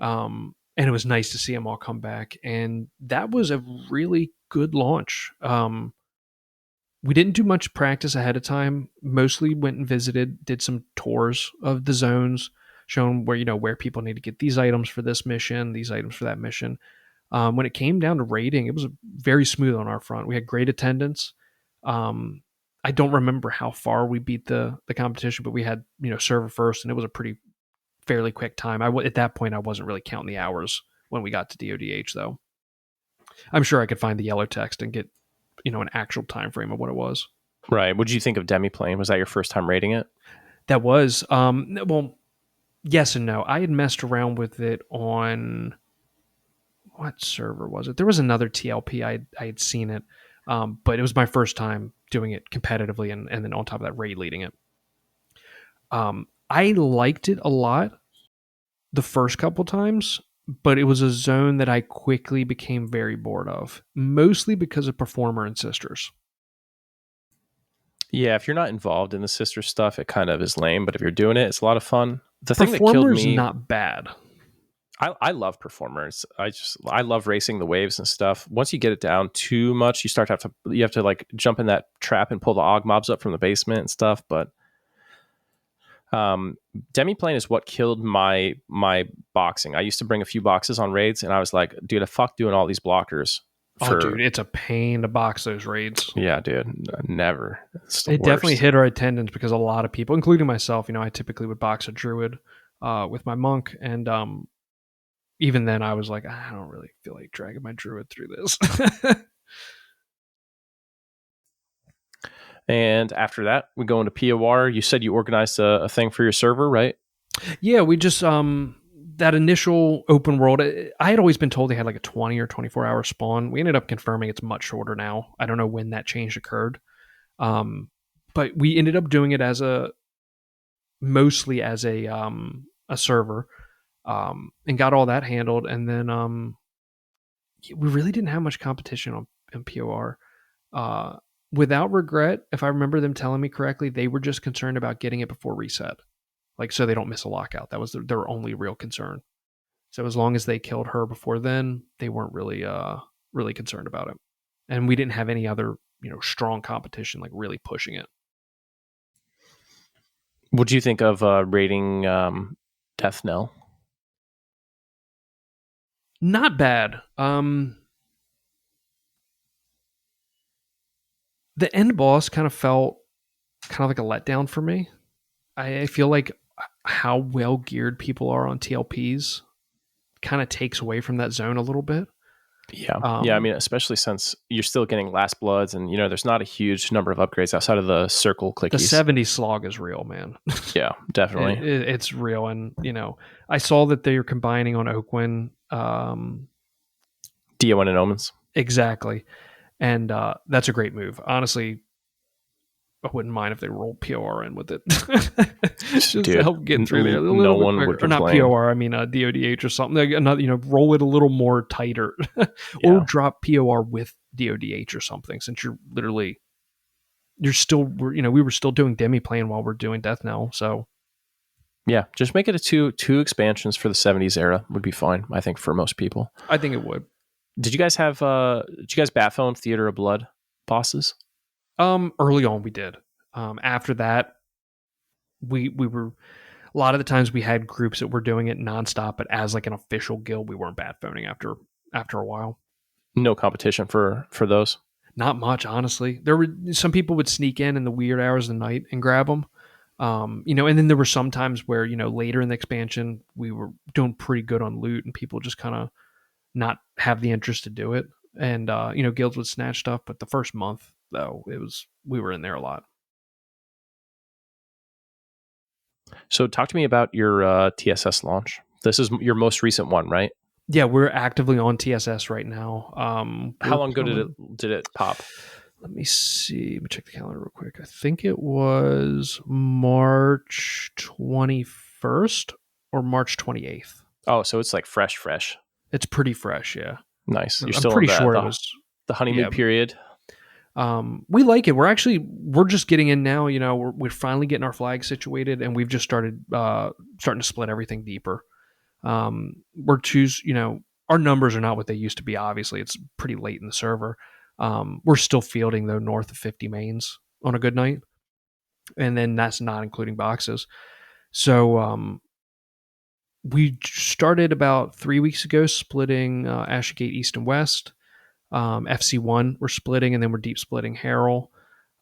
And it was nice to see them all come back. And that was a really good launch. We didn't do much practice ahead of time. Mostly went and visited, did some tours of the zones, showing where people need to get these items for this mission, these items for that mission. When it came down to raiding, it was very smooth on our front. We had great attendance. I don't remember how far we beat the competition, but we had server first, and it was a pretty fairly quick time. At that point I wasn't really counting the hours when we got to DODH though. I'm sure I could find the yellow text and get an actual time frame of what it was. Right. What did you think of Demiplane? Was that your first time rating it? That was well, yes and no. I had messed around with it on what server was it? There was another TLP. I had seen it, but it was my first time doing it competitively, and then on top of that, raid leading it. I liked it a lot the first couple times, but it was a zone that I quickly became very bored of, mostly because of Performer and Sisters. Yeah, if you're not involved in the sister stuff, it kind of is lame. But if you're doing it, it's a lot of fun. The thing that killed Performer's me, not bad. I love performers. I love racing the waves and stuff. Once you get it down too much, you have to like jump in that trap and pull the og mobs up from the basement and stuff. But Demiplane is what killed my boxing. I used to bring a few boxes on raids, and I was like, dude, fuck doing all these blockers. Oh, dude, it's a pain to box those raids. Yeah, dude, never. It definitely hit our attendance because a lot of people, including myself, I typically would box a druid with my monk, and even then I was like, I don't really feel like dragging my druid through this. And after that, we go into POR. You said you organized a thing for your server, right? Yeah, we just that initial open world. I had always been told they had like a 20 or 24-hour spawn. We ended up confirming it's much shorter now. I don't know when that change occurred, but we ended up doing it mostly as a server, and got all that handled. And then we really didn't have much competition on POR. Without regret, if I remember them telling me correctly, they were just concerned about getting it before reset, like so they don't miss a lockout. That was their only real concern. So as long as they killed her before then, they weren't really concerned about it. And we didn't have any other strong competition like really pushing it. What do you think of rating Death Knell? Not bad. The end boss kind of felt like a letdown for me. I feel like how well geared people are on TLPs kind of takes away from that zone a little bit. Yeah. I mean, especially since you're still getting Last Bloods and, there's not a huge number of upgrades outside of the circle clickies. The 70 slog is real, man. Yeah, definitely. It's real. And, I saw that they're combining on Oakwin. DON and Omens. Exactly. And that's a great move. Honestly, I wouldn't mind if they rolled POR in with it. Just Dude, to help get through there. No one would complain. Or not POR, I mean DODH or something. Roll it a little more tighter. Or drop POR with DODH or something, since we were still doing Demiplane while we're doing Death Knell. So yeah, just make it a two expansions for the 70s era would be fine, I think, for most people. I think it would. Did you guys bat phone Theater of Blood bosses? Early on we did. After that, we were a lot of the times we had groups that were doing it nonstop, but as like an official guild, we weren't bat phoning after a while. No competition for those. Not much, honestly. There were some people would sneak in the weird hours of the night and grab them. And then there were some times where later in the expansion we were doing pretty good on loot, and people just kind of not have the interest to do it. And guilds would snatch stuff, but the first month though, we were in there a lot. So talk to me about your TSS launch. This is your most recent one, right? Yeah, we're actively on TSS right now. How long ago did it pop? Let me see. Let me check the calendar real quick. I think it was March 21st or March 28th. Oh, so it's like fresh. It's pretty fresh, yeah. Nice. You're still pretty sure it was the honeymoon period. We like it. We're just getting in now. We're finally getting our flag situated, and we've just starting to split everything deeper. Our numbers are not what they used to be. Obviously, it's pretty late in the server. We're still fielding though north of 50 mains on a good night, and then that's not including boxes. So we started about 3 weeks ago splitting Ashgate East and West. FC1 we're splitting, and then we're deep splitting Harrell.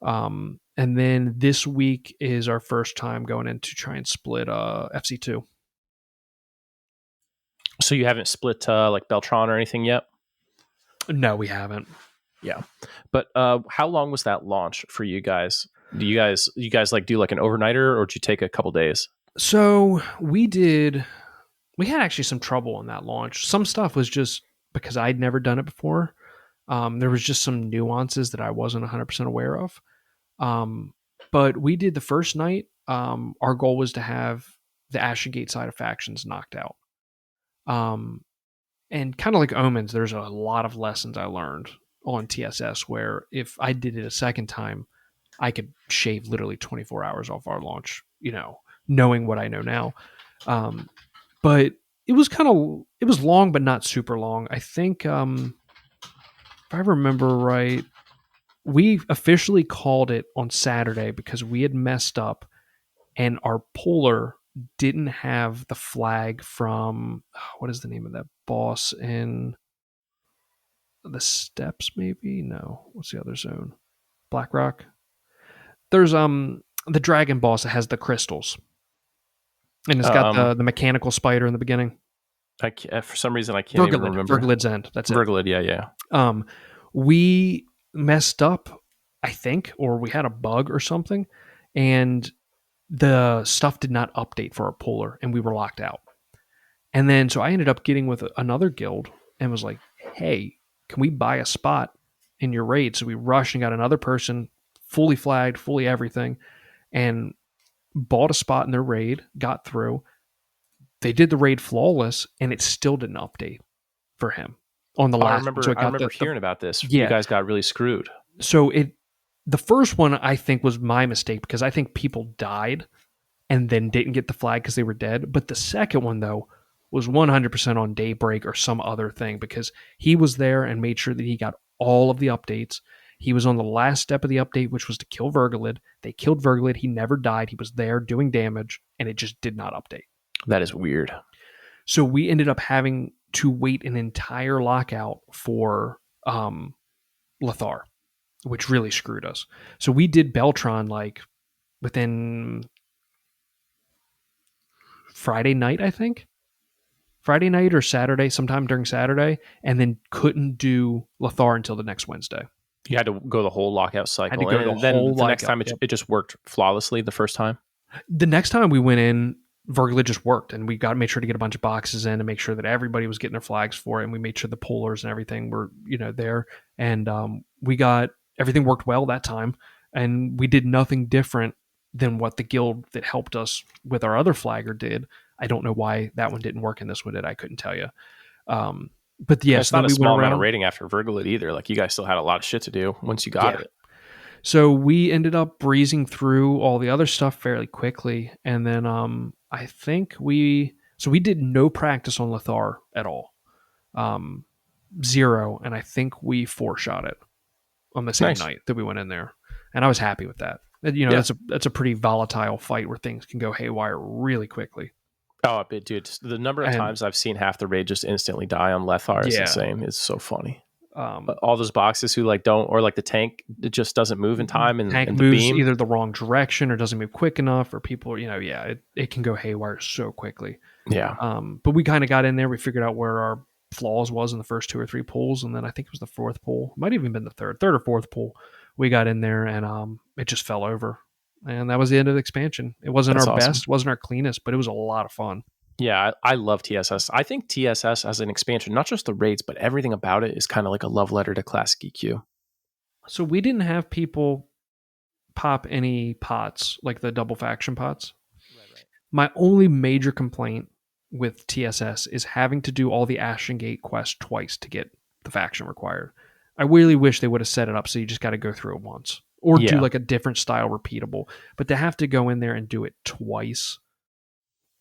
And then this week is our first time going in to try and split FC2. So you haven't split like Beltron or anything yet? No, we haven't. Yeah. But how long was that launch for you guys? Do you guys like do like an overnighter, or did you take a couple days? So we had actually some trouble on that launch. Some stuff was just because I'd never done it before. There was just some nuances that I wasn't 100% aware of. Um, but we did the first night. Our goal was to have the Ashen Gate side of factions knocked out. Um, and kind of like Omens, there's a lot of lessons I learned on TSS where if I did it a second time, I could shave literally 24 hours off our launch, knowing what I know now. But it was long, but not super long. I think, if I remember right, we officially called it on Saturday because we had messed up and our puller didn't have the flag from what is the name of that boss in the steppes, maybe? No. What's the other zone? Blackrock. There's the dragon boss that has the crystals. And it's got the mechanical spider in the beginning. For some reason I can't even remember. Verglid's End. That's it. Verglid, yeah. We messed up, I think, or we had a bug or something, and the stuff did not update for our puller, and we were locked out. And then so I ended up getting with another guild and was like, "Hey, can we buy a spot in your raid?" So we rushed and got another person, fully flagged, fully everything, and bought a spot in their raid. Got through. They did the raid flawless, and it still didn't update for him on the last. I remember hearing about this. Yeah. You guys got really screwed. So the first one I think was my mistake because I think people died and then didn't get the flag because they were dead. But the second one though was 100% on Daybreak or some other thing because he was there and made sure that he got all of the updates. He was on the last step of the update, which was to kill Verglid. They killed Verglid. He never died. He was there doing damage, and it just did not update. That is weird. So we ended up having to wait an entire lockout for Lothar, which really screwed us. So we did Beltron like within Friday night, I think. Friday night or Saturday, sometime during Saturday, and then couldn't do Lothar until the next Wednesday. You had to go the whole lockout cycle. Had to go and then the next time it just worked flawlessly the first time? The next time we went in, Verglid just worked, and we made sure to get a bunch of boxes in and make sure that everybody was getting their flags for it, and we made sure the pullers and everything were there, and we got everything worked well that time, and we did nothing different than what the guild that helped us with our other flagger did. I don't know why that one didn't work and this one did. I couldn't tell you. But yes, it's not a small amount of rating after Verglid either. Like you guys still had a lot of shit to do once you got it. So we ended up breezing through all the other stuff fairly quickly, and then I think we did no practice on Lothar at all, 0, and I think we 4-shot it on the same night that we went in there, and I was happy with that. That's a pretty volatile fight where things can go haywire really quickly. Oh, dude, the number of times I've seen half the raid just instantly die on Lothar is insane. It's so funny. All those boxes who don't, or like the tank, it just doesn't move in time, and tank and moves the beam either the wrong direction or doesn't move quick enough, or people, it can go haywire so quickly. Yeah. But we kind of got in there. We figured out where our flaws was in the first 2 or 3 pulls, and then I think it was the 4th pull, might have even been the third or 4th pull. We got in there, and it just fell over, and that was the end of the expansion. It wasn't our best, wasn't our cleanest, but it was a lot of fun. Yeah, I love TSS. I think TSS as an expansion, not just the raids, but everything about it is kind of like a love letter to classic EQ. So we didn't have people pop any pots, like the double faction pots. Right. My only major complaint with TSS is having to do all the Ashen Gate quests twice to get the faction required. I really wish they would have set it up so you just got to go through it once. Or do like a different style repeatable. But to have to go in there and do it twice,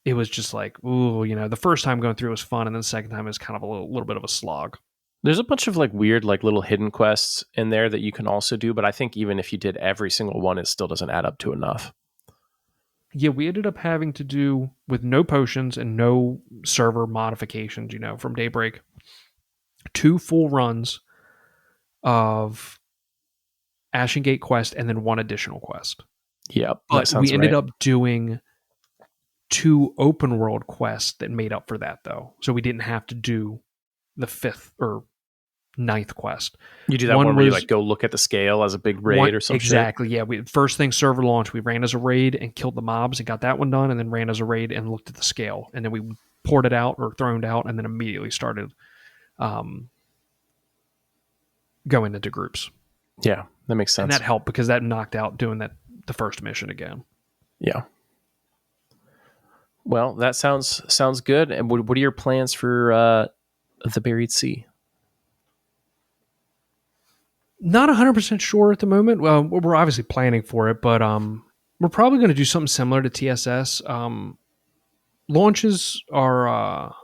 it was just like, ooh, the first time going through was fun, and then the second time is kind of a little bit of a slog. There's a bunch of like weird, like little hidden quests in there that you can also do, but I think even if you did every single one, it still doesn't add up to enough. Yeah, we ended up having to do, with no potions and no server modifications, from Daybreak, 2 full runs of Ashen Gate quest and then 1 additional quest. Yeah, but we ended up doing 2 open world quests that made up for that, though. So we didn't have to do the 5th or 9th quest. You do that one where you like go look at the scale as a big raid or some exactly, shit? Yeah. First thing, server launch, we ran as a raid and killed the mobs and got that one done, and then ran as a raid and looked at the scale. And then we poured it out or throned out, and then immediately started going into groups. Yeah, that makes sense. And that helped because that knocked out doing the first mission again. Yeah. Well, that sounds good. And what are your plans for the Buried Sea? Not 100% sure at the moment. Well, we're obviously planning for it, but we're probably going to do something similar to TSS. Launches are,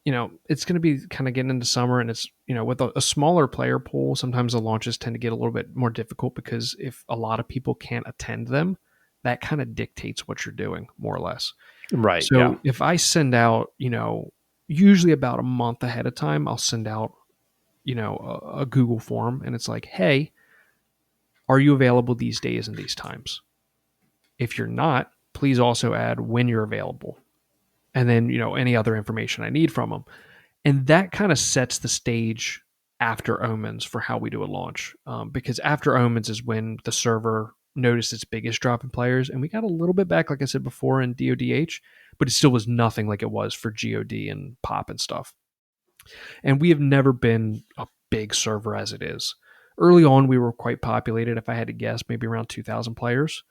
it's going to be kind of getting into summer, and it's, with a smaller player pool, sometimes the launches tend to get a little bit more difficult because if a lot of people can't attend them, that kind of dictates what you're doing, more or less. Right. So if I send out, usually about a month ahead of time, I'll send out, a Google form, and it's like, hey, are you available these days and these times? If you're not, please also add when you're available. And then, any other information I need from them. And that kind of sets the stage after Omens for how we do a launch. Because after Omens is when the server noticed its biggest drop in players. And we got a little bit back, like I said before, in DODH, but it still was nothing like it was for GOD and POP and stuff. And we have never been a big server as it is. Early on, we were quite populated. If I had to guess, maybe around 2,000 players.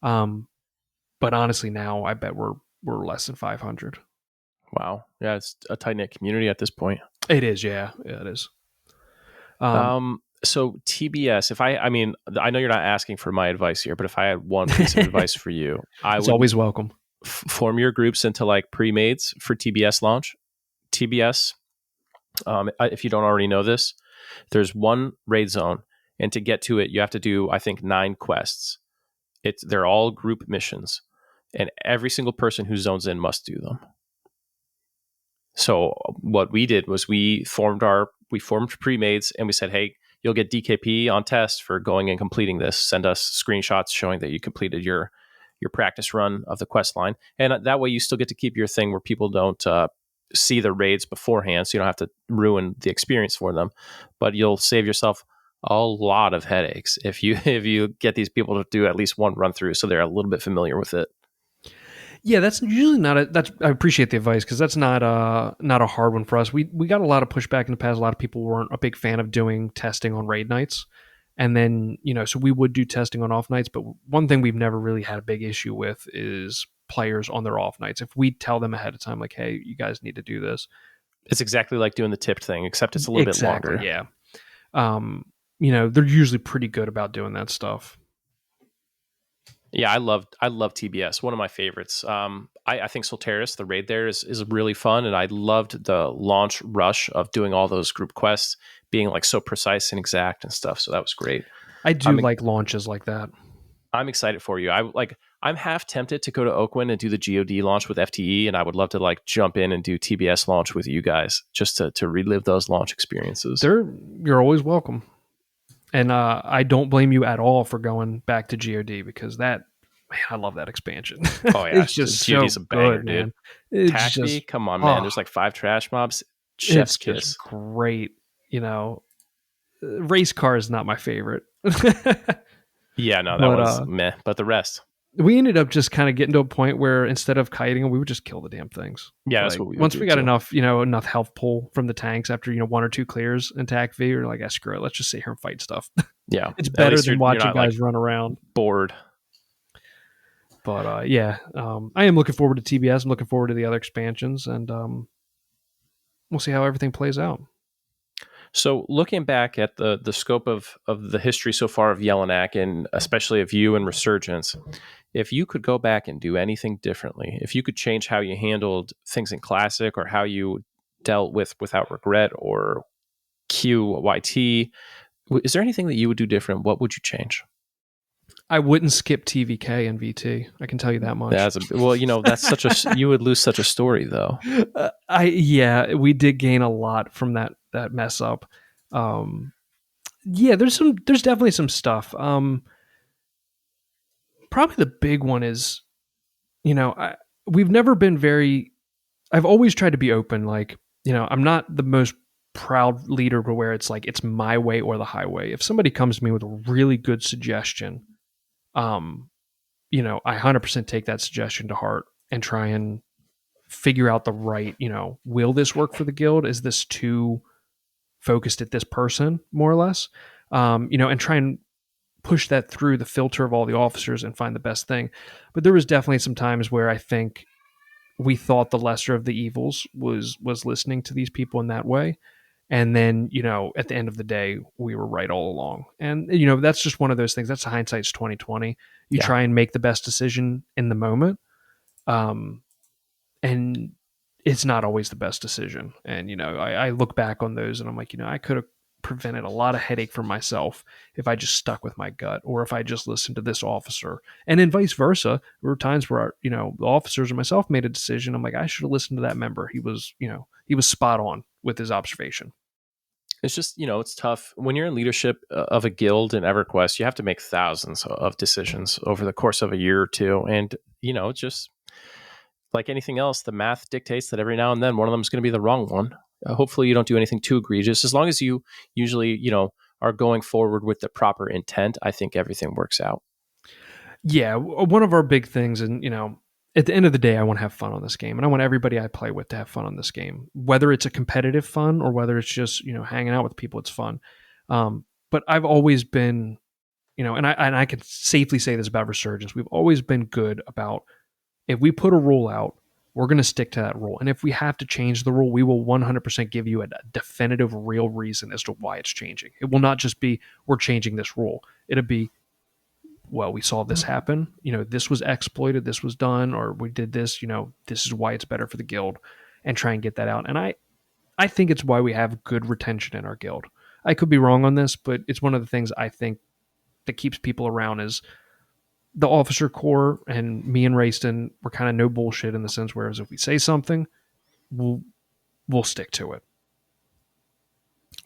But honestly, now I bet we're less than 500. Wow. Yeah, it's a tight-knit community at this point. It is, yeah. Yeah, it is. So TBS, I know you're not asking for my advice here, but if I had one piece of advice for you, it's always welcome. Form your groups into like pre-mades for TBS launch. TBS, if you don't already know this, there's one raid zone, and to get to it, you have to do, I think, 9 quests. They're all group missions, and every single person who zones in must do them. So what we did was we formed pre-mades, and we said, hey, you'll get DKP on test for going and completing this. Send us screenshots showing that you completed your practice run of the quest line. And that way you still get to keep your thing where people don't see the raids beforehand, so you don't have to ruin the experience for them. But you'll save yourself a lot of headaches if you get these people to do at least one run through, so they're a little bit familiar with it. Yeah, that's usually not I appreciate the advice, because that's not a hard one for us. We got a lot of pushback in the past. A lot of people weren't a big fan of doing testing on raid nights. And then, so we would do testing on off nights. But one thing we've never really had a big issue with is players on their off nights. If we tell them ahead of time, like, hey, you guys need to do this. It's exactly like doing the tipped thing, except it's a little bit longer. Yeah. They're usually pretty good about doing that stuff. Yeah, I love TBS. One of my favorites. I think Solteris, the raid there is really fun, and I loved the launch rush of doing all those group quests, being like so precise and exact and stuff. So that was great. I do like launches like that. I'm excited for you. I'm half tempted to go to Oakwind and do the GOD launch with FTE, and I would love to like jump in and do TBS launch with you guys just to relive those launch experiences. You're always welcome. And I don't blame you at all for going back to GOD, because I love that expansion. Oh yeah, it's just GOD's so a banger, good, dude. It's Tacti, just, come on, man. There's like 5 trash mobs. Chef's kiss. Just great. Race car is not my favorite. Yeah, no, that was meh. But the rest. We ended up just kind of getting to a point where instead of kiting them, we would just kill the damn things. Yeah, that's what we would once do we got too. enough health pull from the tanks after 1 or 2 clears in TAC V, we're like, screw it, let's just sit here and fight stuff. Yeah, it's better than watching guys run around bored. But I am looking forward to TBS. I'm looking forward to the other expansions, and we'll see how everything plays out. So looking back at the scope of the history so far of Yelinak, and especially of you and Resurgence, if you could go back and do anything differently, if you could change how you handled things in Classic or how you dealt with Without Regret or QYT, is there anything that you would do different? What would you change? I wouldn't skip TVK and VT. I can tell you that much. That's such a you would lose such a story though. We did gain a lot from that mess up. There's definitely some stuff. Probably the big one is, we've never been very. I've always tried to be open. Like, I'm not the most proud leader to where it's like it's my way or the highway. If somebody comes to me with a really good suggestion, um, I 100% take that suggestion to heart and try and figure out the right, will this work for the guild? Is this too focused at this person, more or less? And try and push that through the filter of all the officers and find the best thing. But there was definitely some times where I think we thought the lesser of the evils was listening to these people in that way. And then, at the end of the day, we were right all along. And, that's just one of those things. That's hindsight's 2020. You Yeah. try and make the best decision in the moment. And it's not always the best decision. And, I look back on those and I'm like, I could have prevented a lot of headache for myself if I just stuck with my gut or if I just listened to this officer. And then vice versa. There were times where, the officers and myself made a decision. I'm like, I should have listened to that member. He was spot on with his observation. It's just, it's tough when you're in leadership of a guild in EverQuest. You have to make thousands of decisions over the course of a year or two. And, just like anything else, the math dictates that every now and then one of them is going to be the wrong one. Hopefully you don't do anything too egregious. As long as you usually, are going forward with the proper intent, I think everything works out. Yeah, one of our big things, and at the end of the day, I want to have fun on this game, and I want everybody I play with to have fun on this game, whether it's a competitive fun or whether it's just hanging out with people. It's fun, but I've always been, and I can safely say this about Resurgence. We've always been good about if we put a rule out, we're going to stick to that rule, and if we have to change the rule, we will 100% give you a definitive, real reason as to why it's changing. It will not just be we're changing this rule. It'll be, well, we saw this happen, this was exploited, this was done, or we did this, this is why it's better for the guild, and try and get that out. And I think it's why we have good retention in our guild. I could be wrong on this, but it's one of the things I think that keeps people around is the officer core, and me and Rayston, we're kind of no bullshit in the sense, whereas if we say something, we'll stick to it.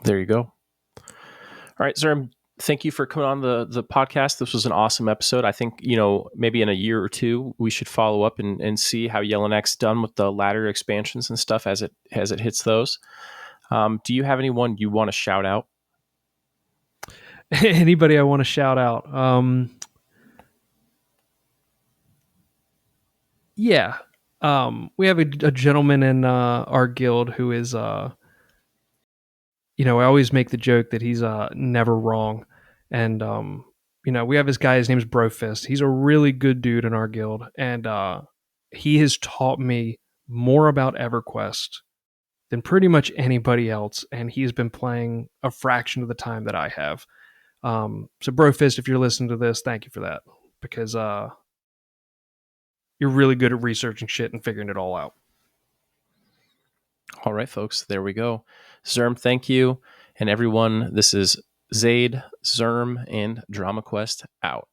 There you go. All right, Zerm, thank you for coming on the podcast. This was an awesome episode. I think, maybe in a year or two, we should follow up and see how Yelinak's done with the ladder expansions and stuff as it hits those. Do you have anyone you want to shout out? Anybody I want to shout out? Yeah. We have a gentleman in our guild who is I always make the joke that he's never wrong. And we have this guy, his name's Brofist. He's a really good dude in our guild, and he has taught me more about EverQuest than pretty much anybody else, and he's been playing a fraction of the time that I have. So Brofist, if you're listening to this, thank you for that, because you're really good at researching shit and figuring it all out. All right, folks, there we go. Zerm, thank you. And everyone, this is Zaide, Zerm, and DramaQuest out.